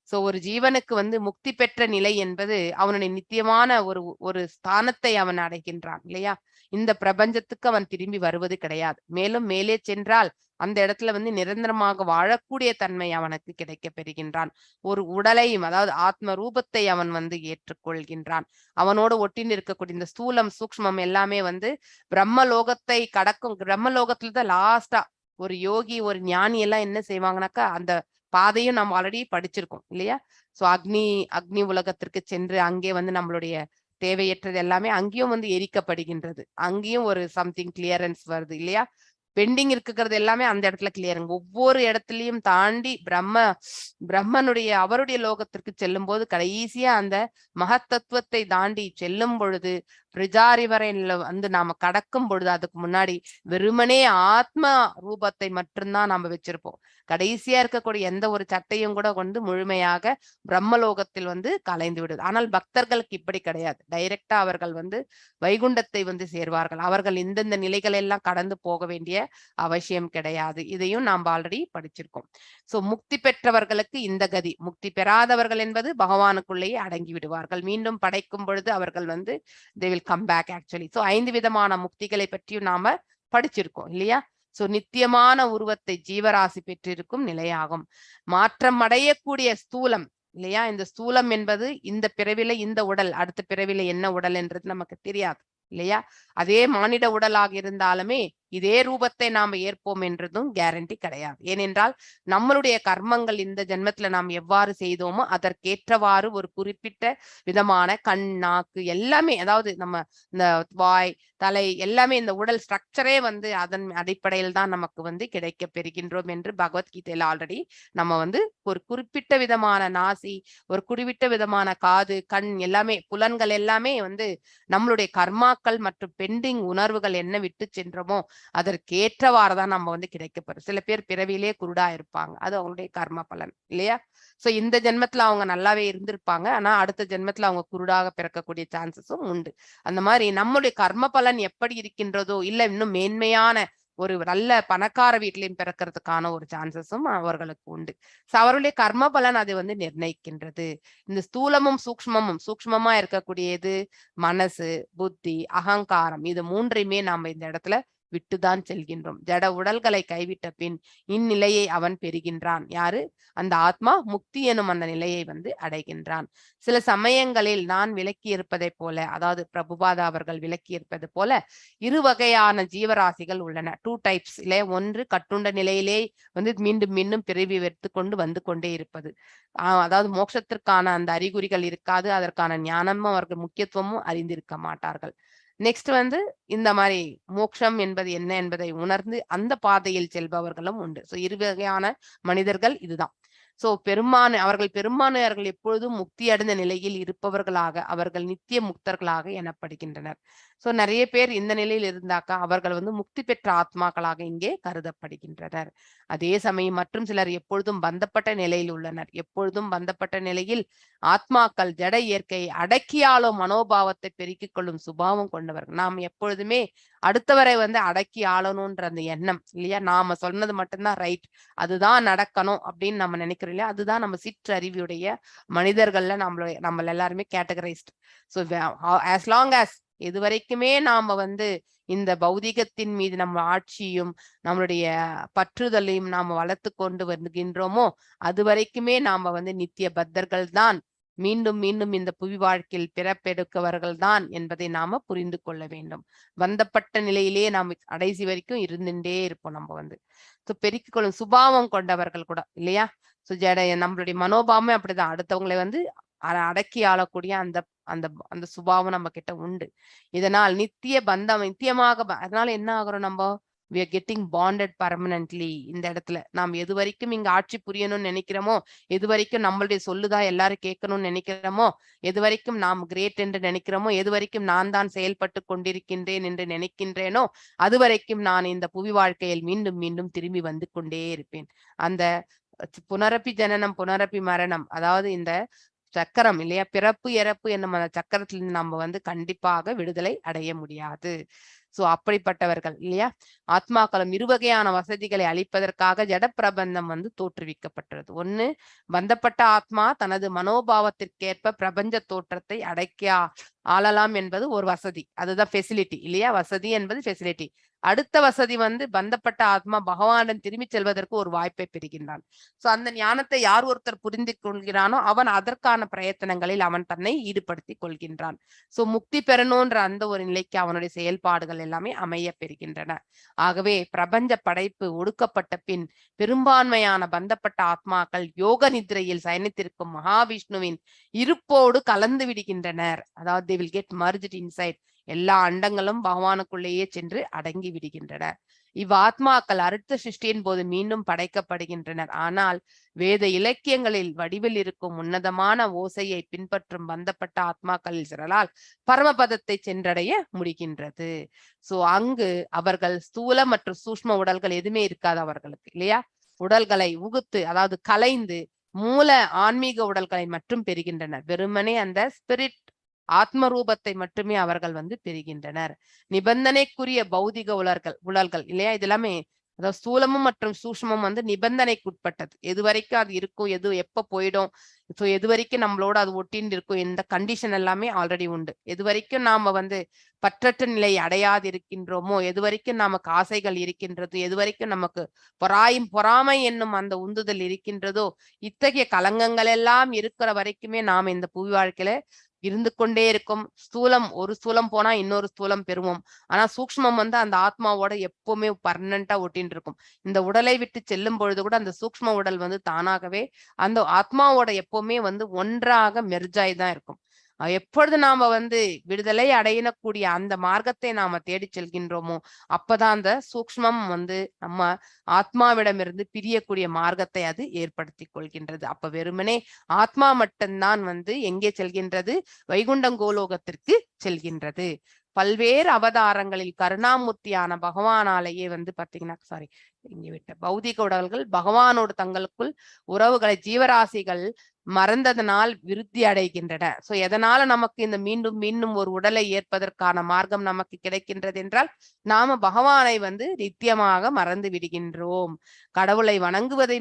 சோ ஒரு ஜீவனுக்கு வந்து முக்தி பெற்ற நிலை என்பது அவனுடைய நித்தியமான ஒரு ஸ்தானத்தை அவன் அடைகின்றான் இல்லையா. இந்த பிரபஞ்சத்துக்கு அவன் திரும்பி வருவது கிடையாது. மேலும் மேலே சென்றால் அந்த இடத்துல வந்து நிரந்தரமாக வாழக்கூடிய தன்மை அவனுக்கு கிடைக்க பெறுகின்றான். ஒரு உடலையும் அதாவது ஆத்ம ரூபத்தை அவன் வந்து ஏற்றுக்கொள்கின்றான். அவனோடு ஒட்டின்னு இருக்கக்கூடிய இந்த ஸ்தூலம் சூக்ஷ்மம் எல்லாமே வந்து பிரம்மலோகத்தை கடக்கும். பிரம்மலோகத்துல தான் லாஸ்டா ஒரு யோகி ஒரு ஞானி எல்லாம் என்ன செய்வாங்கன்னாக்கா அந்த பாதையும் நம்ம ஆல்ரெடி படிச்சிருக்கோம் இல்லையா. சோ அக்னி உலகத்திற்கு சென்று அங்கே வந்து நம்மளுடைய தேவையற்றது எல்லாமே அங்கேயும் வந்து எரிக்கப்படுகின்றது. அங்கேயும் ஒரு சம்திங் கிளியரன்ஸ் வருது இல்லையா. பெண்டிங் இருக்கிறது எல்லாமே அந்த இடத்துல கிளியரிங். ஒவ்வொரு இடத்துலயும் தாண்டி பிரம்மனுடைய அவருடைய லோகத்திற்கு செல்லும் போது கடைசியா அந்த மகத்தத்துவத்தை தாண்டி செல்லும் பொழுது பிரிஜாரிவரையில வந்து நாம கடக்கும் பொழுது அதுக்கு முன்னாடி வெறுமனே ஆத்ம ரூபத்தை மட்டும்தான் நாம வச்சிருப்போம். கடைசியா இருக்கக்கூடிய எந்த ஒரு சட்டையும் கூட வந்து முழுமையாக பிரம்மலோகத்தில் வந்து கலைந்து விடுது. ஆனால் பக்தர்களுக்கு இப்படி கிடையாது. டைரக்டா அவர்கள் வந்து வைகுண்டத்தை வந்து சேர்வார்கள். அவர்கள் இந்தந்த நிலைகள் எல்லாம் கடந்து போக வேண்டிய அவசியம் கிடையாது. இதையும் நாம் ஆல்ரெடி படிச்சிருக்கோம். சோ முக்தி பெற்றவர்களுக்கு இந்த கதி. முக்தி பெறாதவர்கள் என்பது பகவானுக்குள்ளேயே அடங்கி விடுவார்கள். மீண்டும் படைக்கும் பொழுது அவர்கள் வந்து they will come back actually. So 5 விதமான முக்திகளை பற்றியும் நாம படிச்சிருக்கோம் இல்லையா. சோ நித்தியமான உருவத்தை ஜீவராசி பெற்றிருக்கும் நிலையாகும். மாற்றம் அடையக்கூடிய ஸ்தூலம் இல்லையா. இந்த ஸ்தூலம் என்பது இந்த பிறவில இந்த உடல், அடுத்த பிறவில என்ன உடல் என்றது நமக்கு தெரியாது இல்லையா. அதே மானிட உடலாக இருந்தாலுமே இதே ரூபத்தை நாம ஏற்போம் என்றதும் கேரண்டி கிடையாது. ஏனென்றால் நம்மளுடைய கர்மங்கள் இந்த ஜென்மத்துல நாம் எவ்வாறு செய்தோமோ அதற்கேற்றவாறு ஒரு குறிப்பிட்ட விதமான கண் நாக்கு எல்லாமே, அதாவது நம்ம இந்த வாய் தலை எல்லாமே இந்த உடல் ஸ்ட்ரக்சரே வந்து அதன் அடிப்படையில் தான் நமக்கு வந்து கிடைக்க பெறுகின்றோம் என்று பகவத்கீதையில ஆல்ரெடி நம்ம வந்து ஒரு குறிப்பிட்ட விதமான நாசி, ஒரு குறிப்பிட்ட விதமான காது, கண் எல்லாமே புலன்கள் எல்லாமே வந்து நம்மளுடைய கர்மாக்கள் மற்றும் பெண்டிங் உணர்வுகள் என்ன விட்டு சென்றோமோ அதற்கேற்றவாறுதான் நம்ம வந்து கிடைக்கப்பெறும். சில பேர் பிறவிலே குருடா இருப்பாங்க, அது அவங்களுடைய கர்ம பலன் இல்லையா. சோ இந்த ஜென்மத்துல அவங்க நல்லாவே இருந்திருப்பாங்க, ஆனா அடுத்த ஜென்மத்துல அவங்க குருடாக பிறக்கக்கூடிய சான்சஸும் உண்டு. அந்த மாதிரி நம்முடைய கர்ம பலன் எப்படி இருக்கின்றதோ இல்ல இன்னும் மேன்மையான ஒரு நல்ல பணக்கார வீட்டிலையும் பிறக்கிறதுக்கான ஒரு சான்சஸும் அவர்களுக்கு உண்டு. சோ அவருடைய கர்ம பலன் அது வந்து நிர்ணயிக்கின்றது. இந்த ஸ்தூலமும் சூக்ஷ்மமா இருக்கக்கூடியது மனசு, புத்தி, அகங்காரம், இது மூன்றையுமே நாம இந்த இடத்துல விட்டுதான் செல்கின்றோம். ஜட உடல்களை கைவிட்ட பின் இந்நிலையை அவன் பெறுகின்றான். யாரு? அந்த ஆத்மா முக்தி எனும் அந்த நிலையை வந்து அடைகின்றான். சில சமயங்களில் நான் விளக்கி இருப்பதை போல, அதாவது பிரபுபாதா அவர்கள் விளக்கி இருப்பது போல 2 வகையான ஜீவராசிகள் உள்ளன. 2 டைப்ஸ் இல்ல. ஒன்று கட்டுண்ட நிலையிலே வந்து மீண்டும் மீண்டும் பிறவி வைத்து கொண்டு வந்து கொண்டே இருப்பது, அதாவது மோட்சத்திற்கான அந்த அறிகுறிகள் இருக்காது, அதற்கான ஞானமும் அவர்கள் முக்கியத்துவமும் அறிந்திருக்க மாட்டார்கள். நெக்ஸ்ட் வந்து இந்த மாதிரி மோட்சம் என்பது என்ன என்பதை உணர்ந்து அந்த பாதையில் செல்பவர்களும் உண்டு. சோ 2 வகையான மனிதர்கள் இதுதான். சோ பெரும்பான்மையர்கள் எப்பொழுதும் முக்தி அடைந்த நிலையில் இருப்பவர்களாக அவர்கள் நித்திய முக்தர்களாக எனப்படுகின்றனர். சோ நிறைய பேர் இந்த நிலையில் இருந்தாக்கா அவர்கள் வந்து முக்தி பெற்ற ஆத்மாக்களாக இங்கே கருதப்படுகின்றனர். அதே சமயம் மற்றும் சிலர் எப்பொழுதும் பந்தப்பட்ட நிலையில் உள்ளனர். எப்பொழுதும் பந்தப்பட்ட நிலையில் ஆத்மாக்கள் ஜட இயற்கையை அடக்கியாலும் மனோபாவத்தை பெருக்கிக் கொள்ளும் சுபாவம் கொண்டவர்கள். நாம் எப்பொழுதுமே அடுத்தவரை வந்து அடக்கி ஆளணும்ன்ற அந்த எண்ணம் இல்லையா. நாம சொன்னது மட்டும்தான் ரைட், அதுதான் நடக்கணும் அப்படின்னு நம்ம நினைக்கிறோம் இல்லையா. அதுதான் நம்ம சிற்றறிவுடைய மனிதர்கள்ல நம்ம எல்லாருமே categorised. So as long as இது வரைக்குமே நாம வந்து இந்த பௌதிகத்தின் மீது நம்ம ஆட்சியும் நம்மளுடைய பற்றுதலையும் நாம வளர்த்து கொண்டு வருகின்றோமோ அது வரைக்குமே நாம வந்து நித்திய பத்தர்கள் தான், மீண்டும் மீண்டும் இந்த புவி வாழ்க்கையில் பிறப்பெடுக்கவர்கள் தான் என்பதை நாம புரிந்து கொள்ள வேண்டும். பந்தப்பட்ட நிலையிலேயே நாம் கடைசி வரைக்கும் இருந்துட்டே இருப்போம். நம்ம வந்து பெருக்கிக் கொள்ளும் சுபாவம் கொண்டவர்கள் கூட இல்லையா. நம்மளுடைய மனோபாவமே அப்படிதான், அடுத்தவங்களை வந்து அடக்கி ஆளக்கூடிய அந்த அந்த அந்த சுபாவம் நம்ம கிட்ட உண்டு. இதனால் நித்திய பந்தம் நித்தியமாக, அதனால என்ன ஆகுறோம், நம்ம we are getting bonded permanently. இந்த இடத்துல நாம் எது வரைக்கும் இங்க ஆட்சி புரியணும்னு நினைக்கிறோமோ, எது வரைக்கும் நம்மளுடைய சொல்லுதான் எல்லாரும் கேட்கணும்னு நினைக்கிறோமோ, எது வரைக்கும் நாம் கிரேட் என்று நினைக்கிறோமோ, எது வரைக்கும் நான் தான் செயல்பட்டு கொண்டிருக்கின்றேன் என்று நினைக்கின்றேனோ அது வரைக்கும் நான் இந்த புவி வாழ்க்கையில் மீண்டும் மீண்டும் திரும்பி வந்து கொண்டே இருப்பேன். அந்த புனரப்பி ஜனனம் புனரப்பி மரணம், அதாவது இந்த சக்கரம் இல்லையா, பிறப்பு இறப்பு என்னும் அந்த சக்கரத்திலிருந்து நம்ம வந்து கண்டிப்பாக விடுதலை அடைய முடியாது. சோ அப்படிப்பட்டவர்கள் இல்லையா. ஆத்மாக்களும் இருவகையான வசதிகளை அளிப்பதற்காக ஜட பிரபந்தம் வந்து தோற்றுவிக்கப்பட்டது. ஒண்ணு, பந்தப்பட்ட ஆத்மா தனது மனோபாவத்திற்கேற்ப பிரபஞ்ச தோற்றத்தை அடக்கியா ஆளலாம் என்பது ஒரு வசதி, அதுதான் ஃபெசிலிட்டி இல்லையா. வசதி என்பது ஃபெசிலிட்டி. அடுத்த வசதி வந்து பந்தப்பட்ட ஆத்மா பகவானிடம் திரும்பி செல்வதற்கு ஒரு வாய்ப்பை பெறுகின்றான். சோ அந்த ஞானத்தை யார் ஒருத்தர் புரிந்து கொள்கிறானோ அவன் அதற்கான பிரயத்தனங்களில் அவன் தன்னை ஈடுபடுத்தி கொள்கின்றான். சோ முக்தி பெறணும்ன்ற அந்த ஒரு நிலைக்கு அவனுடைய செயல்பாடுகள் எல்லாமே அமைய பெறுகின்றன. ஆகவே பிரபஞ்ச படைப்பு ஒடுக்கப்பட்ட பின் பெரும்பான்மையான பந்தப்பட்ட ஆத்மாக்கள் யோக நித்ரையில் சயனித்திருக்கும் மகாவிஷ்ணுவின் இருப்போடு கலந்து விடுகின்றனர். அதாவது they will get merged inside. எல்லா அண்டங்களும் பகவானுக்குள்ளேயே சென்று அடங்கி விடுகின்றன. இவ்வாத்மாக்கள் அடுத்த சிருஷ்டியின் போது மீண்டும் படைக்கப்படுகின்றனர். ஆனால் வேத இலக்கியங்களில் வடிவில் இருக்கும் உன்னதமான ஓசையை பின்பற்றும் பந்தப்பட்ட ஆத்மாக்களில் சிலரால் பரமபதத்தை சென்றடைய முடிகின்றது. சோ அங்கு அவர்கள் ஸ்தூல மற்றும் சூஷ்ம உடல்கள் எதுவுமே இருக்காது அவர்களுக்கு இல்லையா. உடல்களை உகுத்து அதாவது கலைந்து மூல ஆன்மீக உடல்களை மட்டும் பெறுகின்றனர். வெறுமனே அந்த ஸ்பிரிட் ஆத்ம ரூபத்தை மட்டுமே அவர்கள் வந்து பெறுகின்றனர். நிபந்தனைக்குரிய பௌதிக உடல்கள் இல்லையா. இது எல்லாமே அதாவது ஸ்தூலமும் மற்றும் சூஷ்மமும் வந்து நிபந்தனைக்குட்பட்டது. எது வரைக்கும் அது இருக்கும், எது எப்ப போயிடும், ஸோ எது வரைக்கும் நம்மளோட அது ஒட்டின்னு இருக்கும், இந்த கண்டிஷன் எல்லாமே ஆல்ரெடி உண்டு. எது வரைக்கும் நாம வந்து பற்றற்ற நிலை அடையாது இருக்கின்றோமோ, எது வரைக்கும் நமக்கு ஆசைகள் இருக்கின்றது, எது வரைக்கும் நமக்கு பொறாமை என்னும் அந்த உந்துதல் இருக்கின்றதோ, இத்தகைய கலங்கங்கள் எல்லாம் இருக்கிற வரைக்குமே நாம இந்த புவி வாழ்க்கையில இருந்து கொண்டே இருக்கும். ஒரு ஸ்தூலம் போனா இன்னொரு ஸ்தூலம் பெறுவோம். ஆனா சூக்ஷ்மம் வந்து அந்த ஆத்மாவோட எப்பவுமே பர்மனண்டா ஒட்டின்னு இருக்கும். இந்த உடலை விட்டு செல்லும் பொழுது கூட அந்த சூக்ஷ்ம உடல் வந்து தானாகவே அந்த ஆத்மாவோட எப்பவுமே வந்து ஒன்றாக மெர்ஜாய் தான் இருக்கும். எப்பொழுது நாம வந்து விடுதலை அடையக்கூடிய அந்த மார்க்கத்தை நாம தேடி செல்கின்றோமோ அப்பதான் அந்த சூக்ஷ்மம் வந்து நம்ம ஆத்மாவிடமிருந்து பிரியக்கூடிய மார்க்கத்தை அது ஏற்படுத்தி கொள்கின்றது. அப்ப வெறுமனே ஆத்மா மட்டும்தான் வந்து எங்கே செல்கின்றது, வைகுண்டம் கோலோகத்திற்கு செல்கின்றது. பல்வேறு அவதாரங்களில் கருணாமூர்த்தியான பகவானாலேயே வந்து பாத்தீங்கன்னா இங்க விட்ட பௌதிக உடல்கள் பகவானோடு தங்களுக்குள் உறவுகளை ஜீவராசிகள் மறந்ததனால் விருத்தி அடைகின்றன. சோ எதனால நமக்கு இந்த மீண்டும் மீண்டும் ஒரு உடலை ஏற்பதற்கான மார்க்கம் நமக்கு கிடைக்கின்றது என்றால் நாம பகவானை வந்து நித்தியமாக மறந்து விடுகின்றோம். கடவுளை வணங்குவதை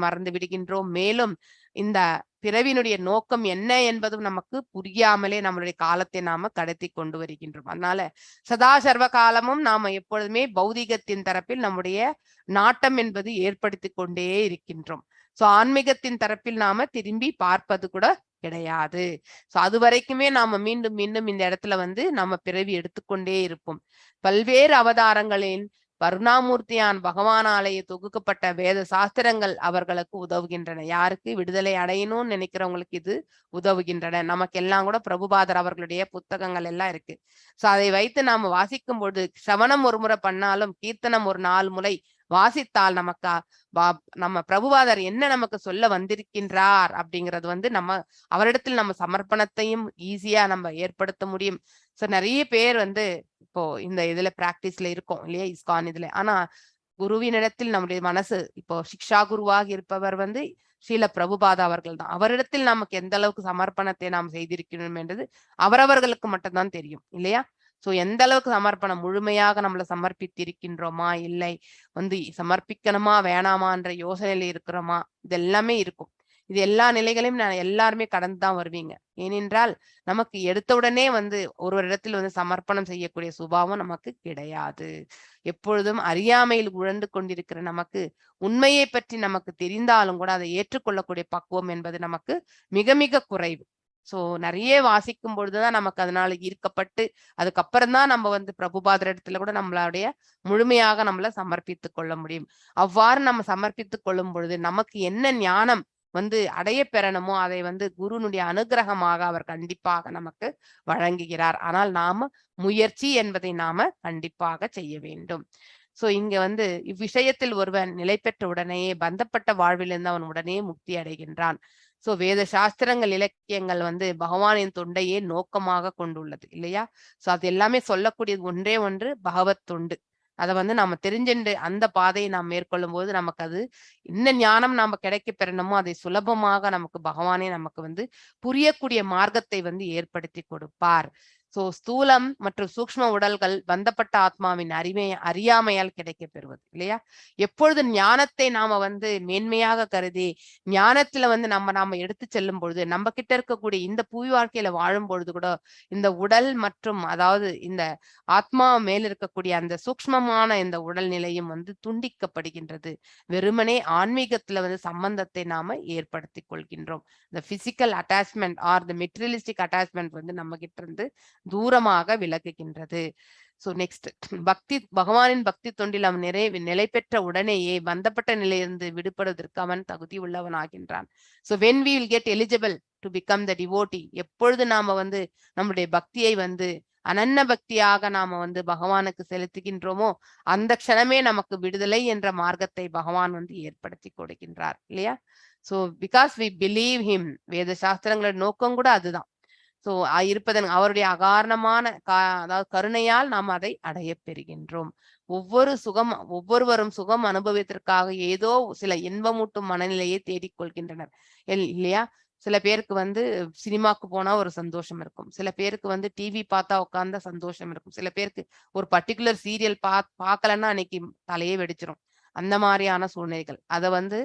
மறந்து விடுகின்றோம். மேலும் இந்த பிறவினுடைய நோக்கம் என்ன என்பதும் நமக்கு புரியாமலே நம்மளுடைய காலத்தை நாம கடத்தி கொண்டு வருகின்றோம். அதனால சதா சர்வ காலமும் நாம எப்பொழுதுமே பௌதிகத்தின் தரப்பில் நம்முடைய நாட்டம் என்பது ஏற்படுத்தி கொண்டே இருக்கின்றோம். சோ ஆன்மீகத்தின் தரப்பில் நாம திரும்பி பார்ப்பது கூட கிடையாது. சோ அது வரைக்குமே நாம மீண்டும் மீண்டும் இந்த இடத்துல வந்து நம்ம பிறவி எடுத்துக்கொண்டே இருப்போம். பல்வேறு அவதாரங்களின் கருணாமூர்த்தியான் பகவானாலேயே தொகுக்கப்பட்ட வேத சாஸ்திரங்கள் அவர்களுக்கு உதவுகின்றன. யாருக்கு விடுதலை அடையணும்னு நினைக்கிறவங்களுக்கு இது உதவுகின்றன. நமக்கு எல்லாம் கூட பிரபுபாதர் அவர்களுடைய புத்தகங்கள் எல்லாம் இருக்கு. சோ அதை வைத்து நாம வாசிக்கும் பொழுது சவணம் ஒரு முறை பண்ணாலும் கீர்த்தனம் ஒரு 4 முறை வாசித்தால் நமக்கு நம்ம பிரபுபாதர் என்ன நமக்கு சொல்ல வந்திருக்கின்றார் அப்படிங்கிறது வந்து நம்ம அவரிடத்தில் நம்ம சமர்ப்பணத்தையும் ஈஸியா நம்ம ஏற்படுத்த முடியும். சோ நிறைய பேர் வந்து இப்போ இந்த இதுல பிராக்டிஸ்ல இருக்கோம் இல்லையா, இஸ்கான் இதுல. ஆனா குருவினிடத்தில் நம்முடைய மனசு இப்போ சிக்ஷா குருவாக இருப்பவர் வந்து ஸ்ரீல பிரபுபாதா அவர்கள் தான். அவரிடத்தில் நமக்கு எந்த அளவுக்கு சமர்ப்பணத்தை நாம் செய்திருக்கிறோம் என்றது அவரவர்களுக்கு மட்டும்தான் தெரியும் இல்லையா. சோ எந்த அளவுக்கு சமர்ப்பணம் முழுமையாக நம்மள சமர்ப்பித்திருக்கின்றோமா, இல்லை வந்து சமர்ப்பிக்கணுமா வேணாமான்ற யோசனையில இருக்கிறோமா, இது எல்லாமே இருக்கும். இது எல்லா நிலைகளையும் எல்லாருமே கடந்துதான் வருவீங்க. ஏனென்றால் நமக்கு எடுத்த உடனே வந்து ஒரு இடத்தில் வந்து சமர்ப்பணம் செய்யக்கூடிய சுபாவம் நமக்கு கிடையாது. எப்பொழுதும் அறியாமையில் உழந்து கொண்டிருக்கிற நமக்கு உண்மையை பற்றி நமக்கு தெரிந்தாலும் கூட அதை ஏற்றுக்கொள்ளக்கூடிய பக்குவம் என்பது நமக்கு மிக மிக குறைவு. சோ நிறைய வாசிக்கும் பொழுதுதான் நமக்கு அதனால ஈர்க்கப்பட்டு அதுக்கப்புறம் தான் நம்ம வந்து பிரபுபாதர் இடத்துல கூட நம்மளுடைய முழுமையாக நம்மள சமர்ப்பித்துக் கொள்ள முடியும். அவ்வாறு நம்ம சமர்ப்பித்துக் கொள்ளும் பொழுது நமக்கு என்ன ஞானம் வந்து அடைய பெறணுமோ அதை வந்து குருனுடைய அனுகிரகமாக அவர் கண்டிப்பாக நமக்கு வழங்குகிறார். ஆனால் நாம முயற்சி என்பதை நாம கண்டிப்பாக செய்ய வேண்டும். சோ இங்க வந்து இவ்விஷயத்தில் ஒருவன் நிலை பெற்ற உடனேயே பந்தப்பட்ட வாழ்விலிருந்து அவன் உடனே முக்தி அடைகின்றான். சோ வேத சாஸ்திரங்கள் இலக்கியங்கள் வந்து பகவானின் தொண்டையே நோக்கமாக கொண்டுள்ளது இல்லையா. சோ அது எல்லாமே சொல்லக்கூடியது ஒன்றே ஒன்று, பகவத் தொண்டு. அதை வந்து நாம தெரிஞ்சுண்டு அந்த பாதையை நாம் மேற்கொள்ளும் போது நமக்கு அது என்ன ஞானம் நாம கிடைக்க பெறணுமோ அதை சுலபமாக நமக்கு பகவானே நமக்கு வந்து புரியக்கூடிய மார்க்கத்தை வந்து ஏற்படுத்தி கொடுப்பார். சோ ஸ்தூலம் மற்றும் சூக்ஷ்ம உடல்கள் பந்தப்பட்ட ஆத்மாவின் அறியாமையால் கிடைக்க பெறுவது இல்லையா. எப்பொழுது ஞானத்தை நாம வந்து மேன்மையாக கருதி ஞானத்துல வந்து நாம எடுத்து செல்லும் பொழுது, நம்ம கிட்ட இருக்கக்கூடிய இந்த புவி வாழ்க்கையில வாழும் பொழுது கூட இந்த உடல் மற்றும் அதாவது இந்த ஆத்மா மேல் இருக்கக்கூடிய அந்த சூக்ஷ்மமான இந்த உடல் நிலையும் வந்து துண்டிக்கப்படுகின்றது. வெறுமனே ஆன்மீகத்துல வந்து சம்பந்தத்தை நாம ஏற்படுத்தி கொள்கின்றோம். இந்த physical attachment or the materialistic attachment வந்து நம்ம கிட்ட இருந்து தூரமாக விலகுகின்றது. சோ நெக்ஸ்ட், பக்தி பகவானின் பக்தி தொண்டில் அவன் நிலை பெற்ற உடனேயே பந்தப்பட்ட நிலையிலிருந்து விடுபடுவதற்கு அவன் தகுதி உள்ளவனாகின்றான். So when we will get eligible to become the devotee, எப்பொழுது நாம வந்து நம்முடைய பக்தியை வந்து அனன்ன பக்தியாக நாம வந்து பகவானுக்கு செலுத்துகின்றோமோ அந்த க்ஷணமே நமக்கு விடுதலை என்ற மார்க்கத்தை பகவான் வந்து ஏற்படுத்தி கொடுக்கின்றார் இல்லையா. So because we believe him, வேத சாஸ்திரங்களோட நோக்கம் கூட அதுதான். சோ இருப்பதன் அவருடைய அகாரணமான அதாவது கருணையால் நாம் அதை அடைய பெறுகின்றோம். ஒவ்வொருவரும் சுகம் அனுபவத்திற்காக ஏதோ சில இன்பமூட்டும் மனநிலையை தேடிக்கொள்கின்றனர் இல்லையா. சில பேருக்கு வந்து சினிமாக்கு போனா ஒரு சந்தோஷம் இருக்கும், சில பேருக்கு வந்து டிவி பார்த்தா உட்கார்ந்த சந்தோஷம் இருக்கும், சில பேருக்கு ஒரு பர்டிகுலர் சீரியல் பார்க்கலன்னா அன்னைக்கு தலையே வெடிச்சிரும். அந்த மாதிரியான சூழ்நிலைகள், அதை வந்து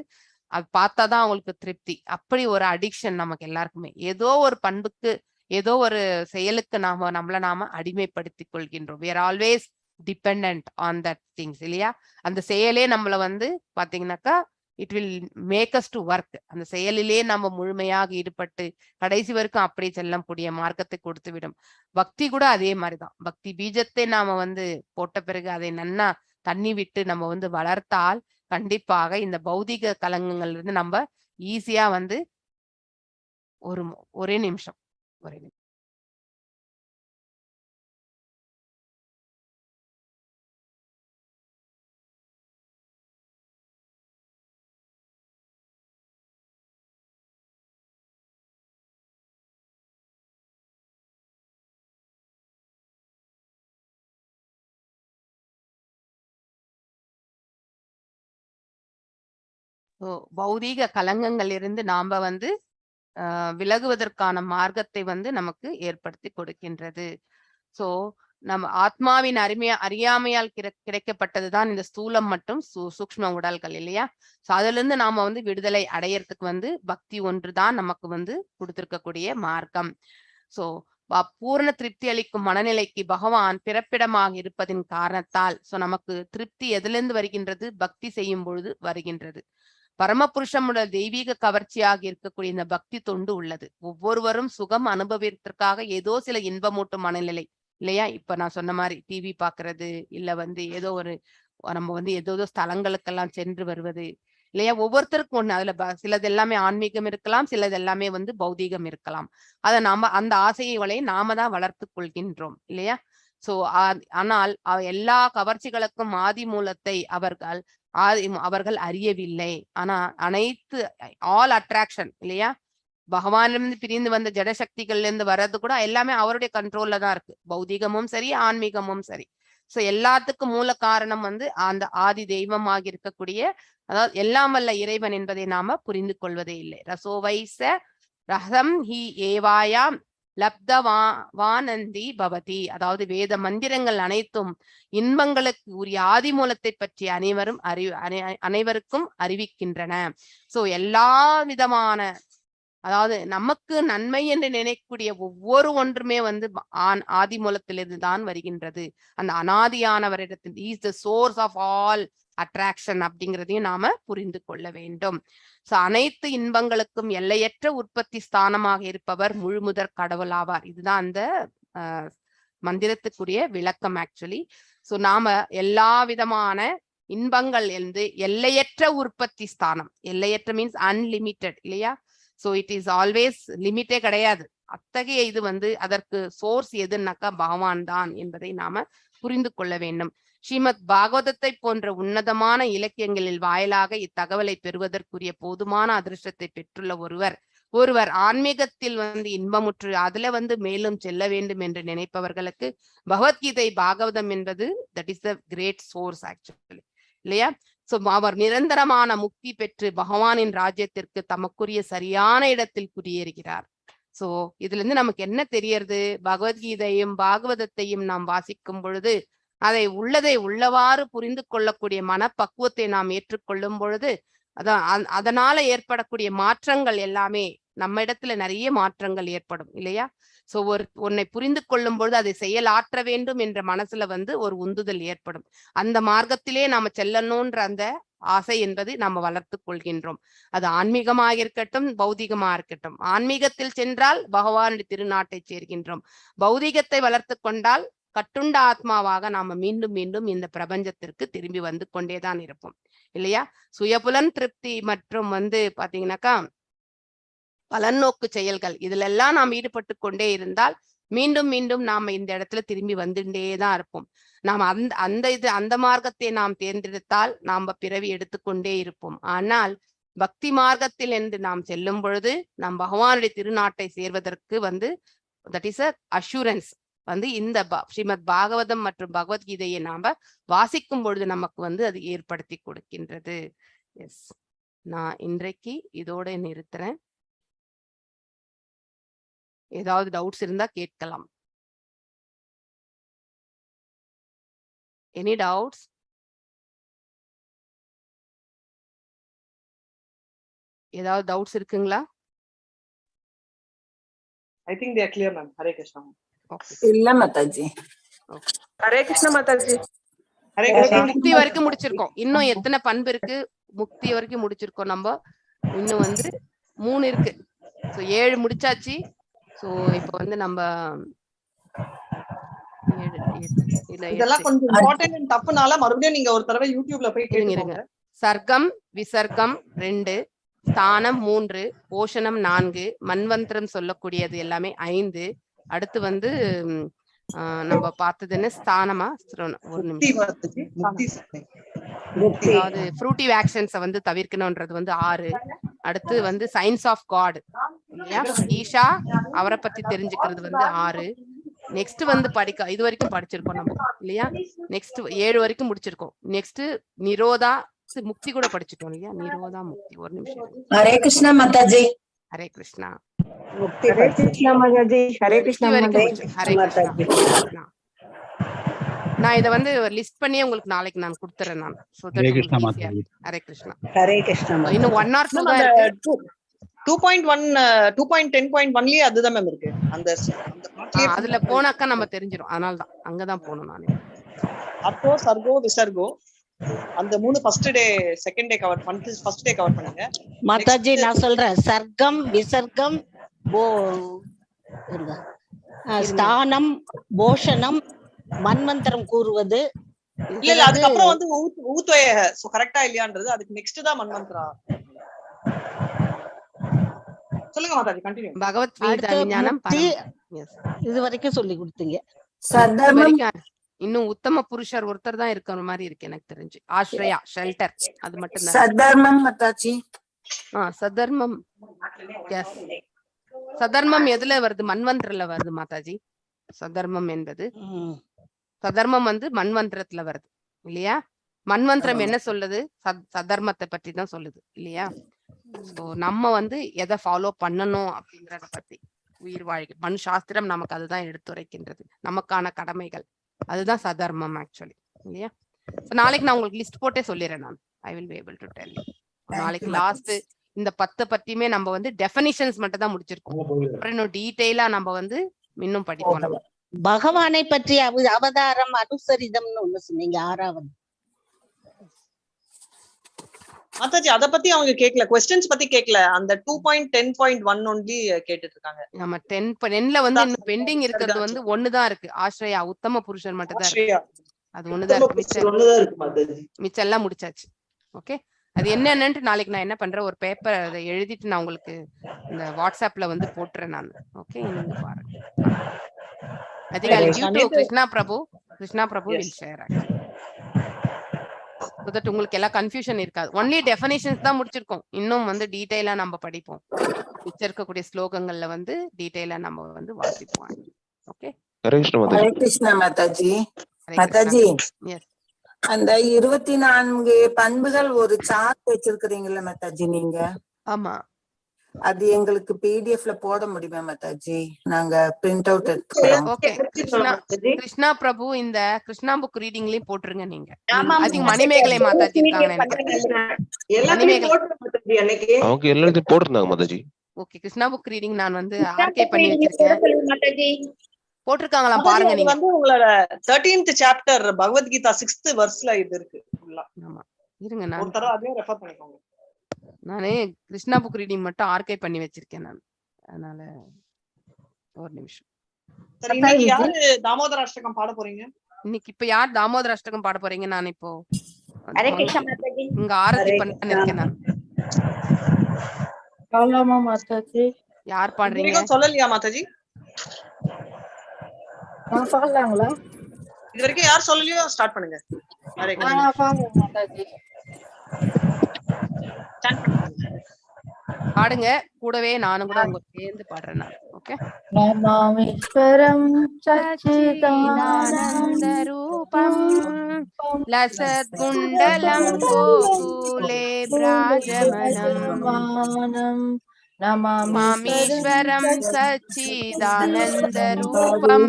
அது பார்த்தாதான் அவங்களுக்கு திருப்தி. அப்படி ஒரு அடிக்ஷன் நமக்கு எல்லாருக்குமே, ஏதோ ஒரு பண்புக்கு ஏதோ ஒரு செயலுக்கு நம்மள நாம அடிமைப்படுத்திக் கொள்கின்றோம். we are always dependent on that things இல்லையா. அந்த செயலே நம்மள வந்து பாத்தீங்கன்னாக்கா it will make us to work. அந்த செயலிலே நம்ம முழுமையாக ஈடுபட்டு கடைசி வரைக்கும் அப்படி செல்லக்கூடிய மார்க்கத்தை கொடுத்து விடும். பக்தி கூட அதே மாதிரிதான். பக்தி பீஜத்தை நாம வந்து போட்ட பிறகு அதை நன்னா தண்ணி விட்டு நம்ம வந்து வளர்த்தால் கண்டிப்பாக இந்த பௌதிக கலங்கங்கள்ல இருந்து நம்ம ஈஸியா வந்து ஒரே நிமிஷம் பௌதீக கலங்கங்கள் இருந்து நாம வந்து விலகுவதற்கான மார்க்கத்தை வந்து நமக்கு ஏற்படுத்தி கொடுக்கின்றது. சோ நம்ம ஆத்மாவின் அறியாமையால் கிடைக்கப்பட்டதுதான் இந்த ஸ்தூலம் மற்றும் சூக்ஷ்ம உடல்கள் இல்லையா. சோ அதுல இருந்து நாம வந்து விடுதலை அடையறதுக்கு வந்து பக்தி ஒன்றுதான் நமக்கு வந்து கொடுத்திருக்கக்கூடிய மார்க்கம். சோ பூரண திருப்தி அளிக்கும் மனநிலைக்கு பகவான் பிறப்பிடமாக இருப்பதின் காரணத்தால் சோ நமக்கு திருப்தி எதிலிருந்து வருகின்றது, பக்தி செய்யும் பொழுது வருகின்றது. பரமபுருஷமுட தெய்வீக கவர்ச்சியாக இருக்கக்கூடிய இந்த பக்தி தொண்டு உள்ளது. ஒவ்வொருவரும் சுகம் அனுபவத்திற்காக ஏதோ சில இன்பமூட்டும் மனநிலை இல்லையா. இப்ப நான் சொன்ன மாதிரி டிவி பாக்குறது, இல்ல வந்து ஏதோ ஒரு நம்ம வந்து ஏதோ ஸ்தலங்களுக்கெல்லாம் சென்று வருவது இல்லையா. ஒவ்வொருத்தருக்கும் ஒண்ணு, அதுல சிலது எல்லாமே ஆன்மீகம் இருக்கலாம், சிலது எல்லாமே வந்து பௌதீகம் இருக்கலாம். அதை நாம அந்த ஆசைகளை நாம தான் வளர்த்து கொள்கின்றோம் இல்லையா. சோ ஆனால் எல்லா கவர்ச்சிகளுக்கும் ஆதி மூலத்தை அவர்கள் அறியவில்லை. ஆனா அனைத்து ஆல் அட்ராக்ஷன் இல்லையா, பகவானிலிருந்து பிரிந்து வந்த ஜடசக்திகள்ல இருந்து வர்றது கூட எல்லாமே அவருடைய கண்ட்ரோல்ல தான் இருக்கு. பௌதிகமும் சரி, ஆன்மீகமும் சரி. சோ எல்லாத்துக்கும் மூல காரணம் வந்து அந்த ஆதி தெய்வமாக இருக்கக்கூடிய, அதாவது எல்லாம் வல்ல இறைவன் என்பதை நாம புரிந்து கொள்வதே இல்லை. ரசோவைச ரசம் ஹி ஏவாயாம் லப்தவானந்தி பவதி, அதாவது வேத மந்திரங்கள் அனைத்தும் இன்பங்களுக்கு உரிய ஆதி மூலத்தை பற்றி அனைவருக்கும் அறிவிக்கின்றன. சோ எல்லா விதமான, அதாவது நமக்கு நன்மை என்று நினைக்கக்கூடிய ஒவ்வொரு ஒன்றுமே வந்து ஆதி மூலத்திலிருந்து தான் வருகின்றது. அந்த அனாதியானவரிடத்தில் is the source of all attraction அப்படிங்கிறதையும் நாம புரிந்து கொள்ள வேண்டும். சோ அனைத்து இன்பங்களுக்கும் எல்லையற்ற உற்பத்தி ஸ்தானமாக இருப்பவர் முழுமுதற் கடவுள் ஆவார். இதுதான் அந்த மந்திரத்துக்குரிய விளக்கம் ஆக்சுவலி. சோ நாம எல்லா விதமான இன்பங்கள் இருந்து எல்லையற்ற உற்பத்தி ஸ்தானம், எல்லையற்ற மீன்ஸ் அன்லிமிட்டெட் இல்லையா. சோ இட் இஸ் ஆல்வேஸ் லிமிட்டே கிடையாது. அத்தகைய இது வந்து அதற்கு சோர்ஸ் எதுனாக்கா பகவான் தான் என்பதை நாம புரிந்து கொள்ள வேண்டும். ஸ்ரீமத் பாகவதத்தை போன்ற உன்னதமான இலக்கியங்களில் வாயிலாக இத்தகவலை பெறுவதற்குரிய போதுமான அதிர்ஷ்டத்தை பெற்றுள்ள ஒருவர் ஆன்மீகத்தில் வந்து இன்பமுற்று அதுல வந்து மேலும் செல்ல வேண்டும் என்று நினைப்பவர்களுக்கு பகவத்கீதை பாகவதம் என்பது that is the great source actually இல்லையா. சோ அவர் நிரந்தரமான முக்தி பெற்று பகவானின் ராஜ்யத்திற்கு தமக்குரிய சரியான இடத்தில் குடியேறுகிறார். சோ இதுல இருந்து நமக்கு என்ன தெரியறது? பகவத்கீதையும் பாகவதத்தையும் நாம் வாசிக்கும் பொழுது அதை உள்ளதை உள்ளவாறு புரிந்து கொள்ளக்கூடிய மனப்பக்குவத்தை நாம் ஏற்றுக்கொள்ளும் பொழுது அதனால ஏற்படக்கூடிய மாற்றங்கள் எல்லாமே நம்ம இடத்துல நிறைய மாற்றங்கள் ஏற்படும் இல்லையா? சோ உன்னை புரிந்து கொள்ளும் பொழுது அதை செயலாற்ற வேண்டும் என்ற மனசுல ஒரு உந்துதல் ஏற்படும். அந்த மார்க்கத்திலே நாம செல்லணும்ன்ற அந்த ஆசை என்பது நாம வளர்த்து கொள்கின்றோம். அது ஆன்மீகமாக இருக்கட்டும், பௌதிகமா இருக்கட்டும். ஆன்மீகத்தில் சென்றால் பகவானுடைய திருநாட்டை சேர்கின்றோம். பௌதிகத்தை வளர்த்து கொண்டால் கட்டுண்ட ஆத்மாவாக நாம மீண்டும் மீண்டும் இந்த பிரபஞ்சத்திற்கு திரும்பி வந்து கொண்டேதான் இருப்போம் இல்லையா? சுயபுலன் திருப்தி மற்றும் பாத்தீங்கன்னாக்கா பலநோக்கு செயல்கள் இதுல எல்லாம் நாம் ஈடுபட்டு கொண்டே இருந்தால் மீண்டும் மீண்டும் நாம இந்த இடத்துல திரும்பி வந்துட்டேதான் இருப்போம். நாம் அந்த மார்க்கத்தை நாம் தேர்ந்தெடுத்தால் நாம பிறவி எடுத்துக்கொண்டே இருப்போம். ஆனால் பக்தி மார்க்கத்தில் என்று நாம் செல்லும் பொழுது நாம் பகவானுடைய திருநாட்டை சேர்வதற்கு தட் இஸ் அ அஷூரன்ஸ் இந்த ஸ்ரீமத் பாகவதம் மற்றும் பகவத்கீதையை நாம வாசிக்கும் பொழுது நமக்கு அது ஏற்படுத்தி கொடுக்கின்றது. எஸ், நான் இன்றைக்கு இதோட நிறுத்துறேன். ஏதாவது டவுட்ஸ் இருந்தா கேட்கலாம். Any doubts? ஏதாவது டவுட்ஸ் இருக்குங்களா? I think they are clear, ma'am. Hare Krishna. இல்ல மாதாஜி. ஹரே கிருஷ்ண மாதாஜி. ஹரே கிருஷ்ணா. முக்தி வரைக்கும் முடிச்சிருக்கோம். இன்னும் எத்தனை பண்பு இருக்கு? முக்தி வரைக்கும் முடிச்சிருக்கோம். நம்ம இன்னும் 3 இருக்கு. சோ 7 முடிச்சாச்சு. சோ இப்போ நம்ம இதெல்லாம் கொஞ்சம் இம்பார்ட்டன்ட் அண்ட் டஃப்னால மறுபடியும் நீங்க ஒரு தடவை யூடியூப்ல போய் கேளுங்க. சர்க்கம் விசர்க்கம் 2, ஸ்தானம் 3, போஷணம் 4, மன்வந்திரம் சொல்லக்கூடியது எல்லாமே 5. அடுத்து நம்ம பார்த்தது என்ன? ஸ்தானமா? ஒரு நிமிஷம். அதாவது ஃப்ரூட்டிவ் ஆக்ஷன்ஸை தவிர்க்கணும்ன்றது 6. அடுத்து சயின்ஸ் ஆஃப் காட் இல்லையா? ஈஷா அவரை பத்தி தெரிஞ்சுக்கிறது 6. நெக்ஸ்ட் படிக்க இது வரைக்கும் படிச்சிருக்கோம் நம்ம இல்லையா? நெக்ஸ்ட் 7 வரைக்கும் முடிச்சிருக்கோம். நெக்ஸ்ட் நிரோதா முக்தி கூட படிச்சுட்டோம் இல்லையா? நிரோதா முக்தி. ஒரு நிமிஷம். ஹரே கிருஷ்ணா மாதாஜி. ஹரே கிருஷ்ணா. ஹரே கிருஷ்ணா மாதாஜி. ஹரே கிருஷ்ணா மாதாஜி. ஹரே கிருஷ்ணா. நான் இத லிஸ்ட் பண்ணி உங்களுக்கு நாளைக்கு நான் கொடுத்துறேன் நான். ஹரே கிருஷ்ணா மாதாஜி. ஹரே கிருஷ்ணா. ஹரே கிருஷ்ணா. இன்னும் 1 or 2 தான் இருக்கு. 2.1 2.10.1லயே அதுதான் மேம் இருக்கு. அதுல போனாக்கா நம்ம தெரிஞ்சிரும். அதனால தான் அங்கதான் போணும் நானே. அப்போ சர்கோ விசர்கோ அந்த 3 first day second day cover first day cover பண்ணுங்க மாதாஜி. நான் சொல்றேன். சர்க்கம் விசர்க்கம் ஸ்தானம் போஷணம் மன்வந்தரம் கூறுவது. இல்ல அதுக்கப்புறம் ஊத்வய கரெக்டா இல்லையான்றது அதுக்கு நெக்ஸ்ட் தான் மன்வந்தரா. சொல்லுங்க மாதாஜி, கண்டினியூ. பகவத்கீதை விஞ்ஞானம் இது வரைக்கும் சொல்லி கொடுத்தீங்க. இன்னும் உத்தம புருஷர் ஒருத்தர் தான் இருக்கிற மாதிரி இருக்கு எனக்கு தெரிஞ்சு. ஆஸ்ரயா ஷெல்டர் அது மட்டும் தான். சதர்மம் மாதாஜி. சதர்மம். எஸ், சதர்மம் எதுல வருது? மன்வந்திரல வருது மாதாஜி. சதர்மம் என்பது சதர்மம் மன்வந்திரத்துல வருது இல்லையா? மன்வந்திரம் என்ன சொல்லுது? சதர்மத்தை பற்றி தான் சொல்லுது இல்லையா? சோ நம்ம எதை ஃபாலோ பண்ணணும் அப்படிங்கறத பத்தி உயிர் வாழ்க்கை மனு சாஸ்திரம் நமக்கு அதுதான் எடுத்துரைக்கின்றது. நமக்கான கடமைகள் அதுதான் சதர்மம் ஆக்சுவலி இல்லையா? நாளைக்கு நான் உங்களுக்கு லிஸ்ட் போட்டே சொல்லிடுறேன். நான் I will be able to tell you. நாளைக்கு லாஸ்ட் இந்த 10 பத்தியுமே நம்ம டெஃபினிஷன்ஸ் மட்டும் தான் முடிச்சிருக்கோம். அப்புறம் இன்னும் டீடைலா நம்ம இன்னும் படிப்போம். பகவானை பற்றி அவதாரம் அனுசரிதம்னு ஒண்ணு சொன்னீங்க. 6வது மாதாஜி அத பத்தி அவங்க கேக்கல. क्वेश्चंस பத்தி கேக்கல. அந்த 2.10.1 only கேட்டிட்டு இருக்காங்க. நம்ம 10ல இன்னும் பெண்டிங் இருக்குது ஒன்னு தான் இருக்கு. ஆஸ்ரயா உத்தம புருஷர் மட்டும் தான் இருக்கு. அது ஒன்னு தான் இருக்கு. மிச்சம் எல்லாம் முடிச்சாச்சு. ஓகே, அது என்னன்னு நாளைக்கு நான் என்ன பண்றேன், ஒரு பேப்பர் அதை எழுதிட்டு நான் உங்களுக்கு இந்த வாட்ஸ்அப்ல போட்டுறேன் நான். ஓகே, நீங்க பாருங்க. I think I'll give to Krishna Prabhu. Krishna Prabhu will share actually. So that உங்களுக்கு எல்லாம் கன்ஃபியூஷன் இருக்காது. ஒன்லி டெஃபினிஷன்ஸ் தான் முடிச்சிருக்கோம். இன்னும் டீடைலா நம்ம படிப்போம். இருக்கக்கூடிய ஸ்லோகங்கள்ல டீடைலா நம்ம வாசிப்போம். ஓகே, ஹரே கிருஷ்ணா மாதாஜி. மாதாஜி, அந்த 24 பண்புகள் ஒரு சார்ட் வச்சிருக்கீங்கல்ல மாதாஜி நீங்க? ஆமா. அது எங்களுக்கு பிடிஎஃப்ல போட முடியுமா மாதாஜி? நாங்க பிரிண்ட் அவுட் எடுத்துக்கிறோம். ஓகே கிருஷ்ணா பிரபு இந்த கிருஷ்ணா புக் ரீடிங்லயும் போட்டுருங்க நீங்க. ஐ திங்க் மணிமேகலை மாதாஜி இருக்காங்க அவங்க எல்லாத்தையும் போட்டிருந்தாங்க Mataji. Okay Krishna book reading நான் வந்து ஆர்கே பண்ணி வச்சிருக்கேன். போட்டிருக்காங்களா பாருங்க நீங்க. வந்து உங்களோட 13th சாப்டர் பகவத்கீதா 6th வெர்ஸ்ல இது இருக்கு. ஆமா இருங்க நான் ஒரு தடவை அதையும் ரெஃபர் பண்ணிக்கோங்க. நானே கிருஷ்ணா புக் ரீடிங் மட்டும் ஆர்கே பண்ணி வச்சிருக்கேன் நான். அதனால ஒரு நிமிஷம். சரி இன்னைக்கு யாரு தாமோதர அஷ்டகம் பாட போறீங்க? இன்னைக்கு இப்ப யார் தாமோதர அஷ்டகம் பாட போறீங்க? நான் இப்போ ஹரே கிருஷ்ணா மாதாஜி. இங்க ஆரத்தி பண்ண இருக்கேன் நான். சொல்லலாமா மாதாஜி? யார் பாடுறீங்க? நீங்க சொல்லலையா மாதாஜி? நான் சொல்லலாங்களா? இது வரைக்கும் யார் சொல்லலையோ ஸ்டார்ட் பண்ணுங்க. ஹரே கிருஷ்ணா மாதாஜி. பாடுங்க கூடவே நானும் கூட உங்க சேர்ந்து பாடுறேன் நான். ஓகே. நமாமீஸ்வரம் சச்சிதானந்த ரூபம் லசத்குண்டலம் கோகுலே பிராஜமனம் நமாமீஸ்வரம் சச்சிதானந்த ரூபம்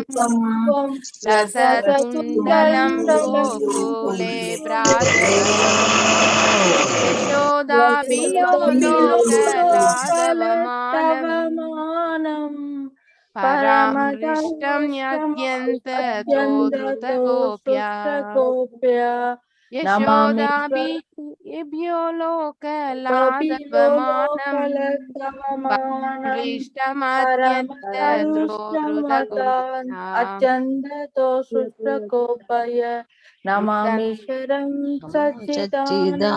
லசத்குண்டலம் கோகுலே பிராஜமனம் யசோதாபியோலோகலாதவமானம் பராமృష్టం యద్యంత దోదృతగోప్యా యశోదాభియోలోకలాదవమానం పరామృష్టమద్యంత దోదృతగోప్యా నమామీశ్వరం సచ్చిదానందరూపం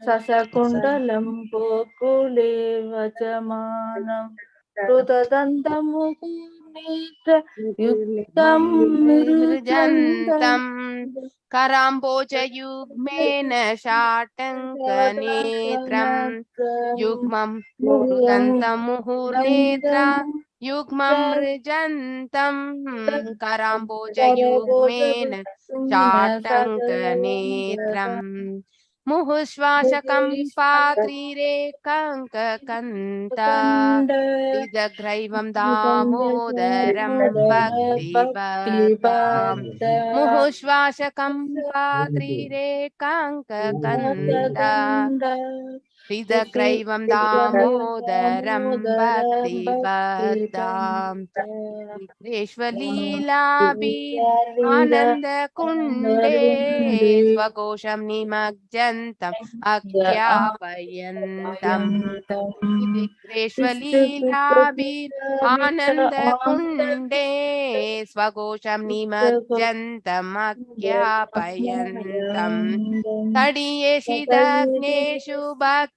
ససకుండలం గోకులే వచమానం ృతదంతముఖం మృజంతం కరాంబోజయుగ్మేన శాటంకనేత్రం యుగ్మం మృదంతం ముహుర్నేత్ర యుగ్మం మృజంతం కరాంబోజయుగ్మేన శాటంకనేత్రం ముహుశ్వాసకం పాత్రిరేకంకకంత ఇదగ్రైవం దామోదరం భక్తిపదాం ముహుశ్వాసకం పాత్రిరేకంకకంత ఇదగ్రైవం దామోదరం భక్తిపదాం విశ్వలీలాభి ఆనంద కుండే స్వకోశం నిమజ్జంతం అఖ్యాపయంతం విశ్వలీలాభి ఆనంద కుండే స్వకోశం నిమజ్జంతం అఖ్యాపయంతం తడియేషిదగ్నేషు భక్తైర్జిధత్వం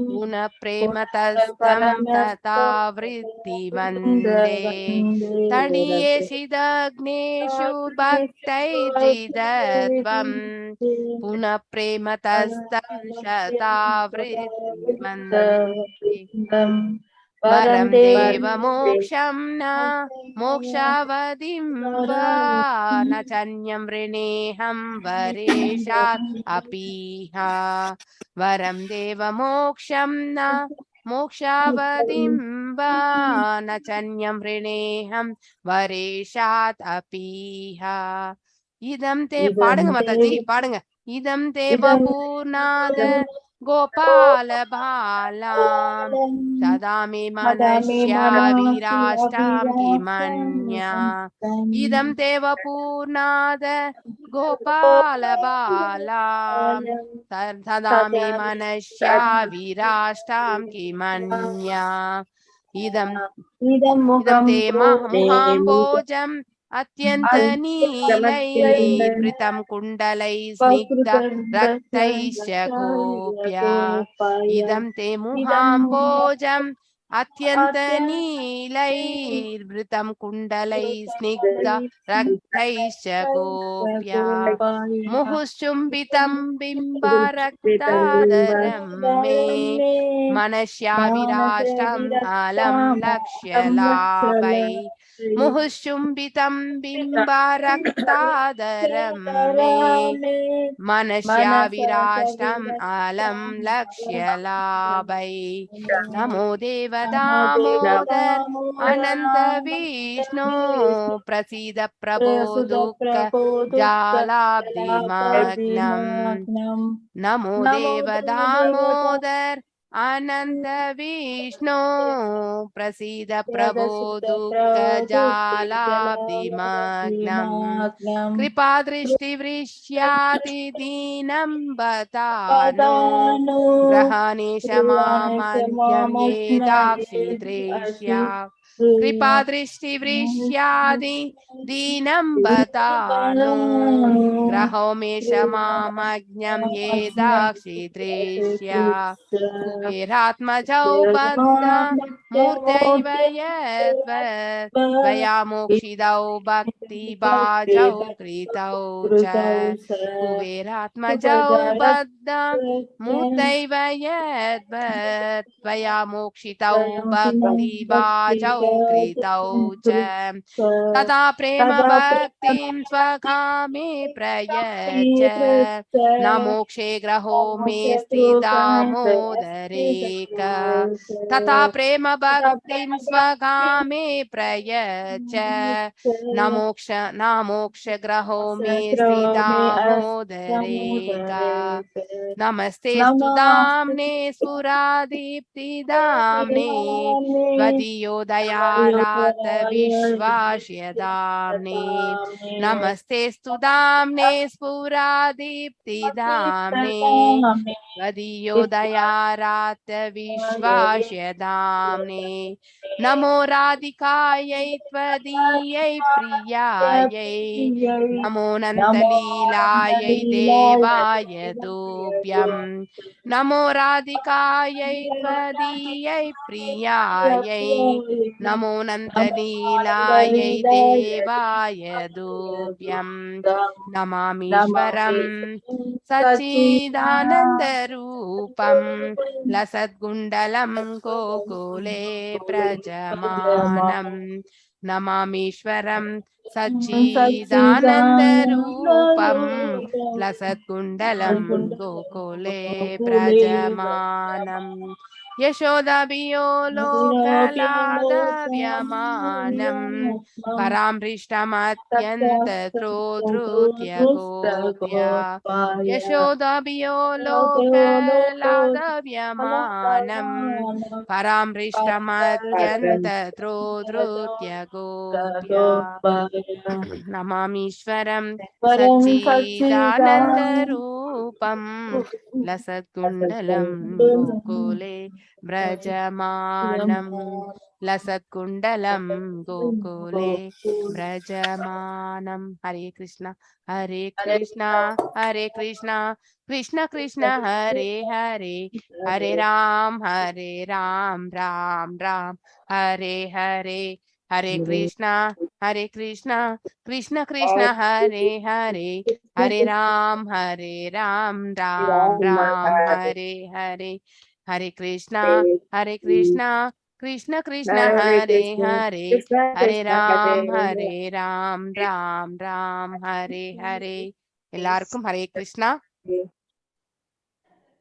పునః ప్రేమతస్తం తథా వృత్తివందే తడియేషిదగ్నేషు భక్తైర్జిధత్వం పునః ప్రేమతస్తం తథా వృత్తివందే వరం దేవ మోక్షం న మోక్షావధిం వా న చన్యం వృణేహం వరేషాత్ అపీహ వరం దేవ మోక్షం న మోక్షావధిం వా న చన్యం వృణేహం వరేషాత్ అపీహ இதம் தே பாடுங்க மாதாஜி பாடுங்க. இதம் தேவ பூர்ணாத கோபால பாலாம் சதாமி மனஷ்யா விராஷ்டாம் கிமன்யா இதம் தேவ பூர்ணாத கோபால பாலாம் சதாமி மனஷ்யா விராஷ்டாம் கிமன்யா இதம் தே முகாம்போஜம் అత్యంత నీలైర్వృతం కుण्डलै స్నిగ్ధ రక్తైశ్చ గోప్యా ఇదం తే ముహాంబోజం అత్యంత నీలైర్వృతం కుण्डलै స్నిగ్ధ రక్తైశ్చ గోప్యా ముహుశ్చుంబితం బింబరక్తాదరం మే మనశ్యా విరాష్టం అలం లక్ష్యలాభై मुहुश्चुम्बितं बिम्बारक्तादरं मे मनस्या विराष्टम् आलं लक्ष्यलाभै नमो देवदामोदर अनंत विष्णु प्रसीद प्रभो दुःख जालाब्धिमग्नम् नमो देवदामोदर अनंत विष्णु प्रसीद प्रभो दुःख जालाब्धिमग्नम् कृपा दृष्टि वृष्याति दीनं बतानो ग्रहाणि क्षमामन्यं ये दाक्षित्रेष्या कृपा दृष्टि वृष्यादि दीनं बतानो ग्रहो मे क्षमामज्ञं ये दाक्षित्रेष्या कुबेरात्मजौ बद्धं मूर्तैव यद्वत् त्वया मोक्षितौ भक्तिभाजौ कृतौ च कुबेरात्मजौ बद्धं मूर्तैव यद्वत् त्वया मोक्षितौ भक्तिभाजौ कृतौ च तथा प्रेम भक्तिं स्वकामे प्रयच्छ न मोक्षे ग्रहो मे स्थितामोदरेक तथा प्रेम भक्तिं स्वकामे प्रयच्छ न मोक्ष ग्रहो मे स्थितामोदरेक नमस्ते स्तुदाम्ने सुरादीप्तिदाम्ने त्वदीयोदयारात विश्वास्यदाम्ने नमस्ते स्तुदाम्ने स्फुरादीप्तिदाम्ने त्वदीयोदयारात विश्वास्यदाम्ने नमो राधिकायै त्वदीयै प्रियायै नमो नन्तलीलायै देवाय तुभ्यं नमो राधिकायै त्वदीयै प्रियायै नमो नन्तलीलायै देवाय तुभ्यं नमामीश्वरं सच्चिदानन्दरूपं लसद्कुण्डलं गोकुले प्रजमानं नमामीश्वरं सच्चिदानन्दरूपं लसत्कुण्डलं गोकुले प्रजमानं यशोदाभियो लोकलादव्यमानं परामृष्टमत्यन्तत्रोधृत्य गोप्या यशोदाभियो लोकलादव्यमानं परामृष्टमत्यन्तत्रोधृत्य गोप्या नमामीश्वरं सच्चिदानन्दरूपं लसत्कुण्डलं गोकुले व्रजमानं लसत्कुण्डलं गोकुले व्रजमानं हरे कृष्ण हरे कृष्ण हरे कृष्ण कृष्ण कृष्ण हरे हरे हरे राम राम राम हरे हरे हरे कृष्णा कृष्ण कृष्ण हरे हरे हरे राम राम राम हरे हरे हरे कृष्णा कृष्ण कृष्ण हरे हरे हरे राम राम हरे हरे எல்லாருக்கும் ஹரே கிருஷ்ணா.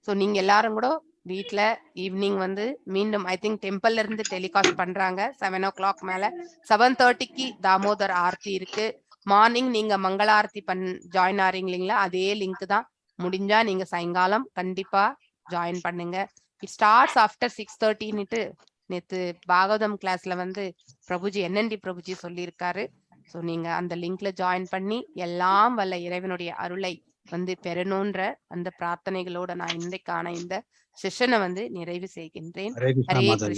ஸோ நீங்க எல்லாரும் கூட வீட்ல ஈவினிங் வந்து மீண்டும் ஐ திங்க் டெம்பிள்ல இருந்து டெலிகாஸ்ட் பண்றாங்க 7 o'clock மேல 7:30க்கு தாமோதர் ஆர்த்தி இருக்கு. மார்னிங் நீங்க மங்கள ஆர்த்தி ஜாயின் ஆறீங்க இல்லைங்களா, அதே லிங்க் தான். முடிஞ்சா நீங்க சாயங்காலம் கண்டிப்பா ஜாயின் பண்ணுங்க. இட் ஸ்டார்ட்ஸ் ஆஃப்டர் 6:30ன்னுட்டு நேத்து பாகவதம் கிளாஸ்ல வந்து பிரபுஜி NND பிரபுஜி சொல்லியிருக்காரு. ஸோ நீங்க அந்த லிங்க்ல ஜாயின் பண்ணி எல்லாம் வல்ல இறைவனுடைய அருளை வந்து பெறணுன்ற அந்த பிரார்த்தனைகளோட நான் இன்றைக்கான இந்த செஷனை வந்து நிறைவு செய்கின்றேன். ஹரே கிருஷ்ணா ஹரே மாதாஜி. கிருஷ்ணா.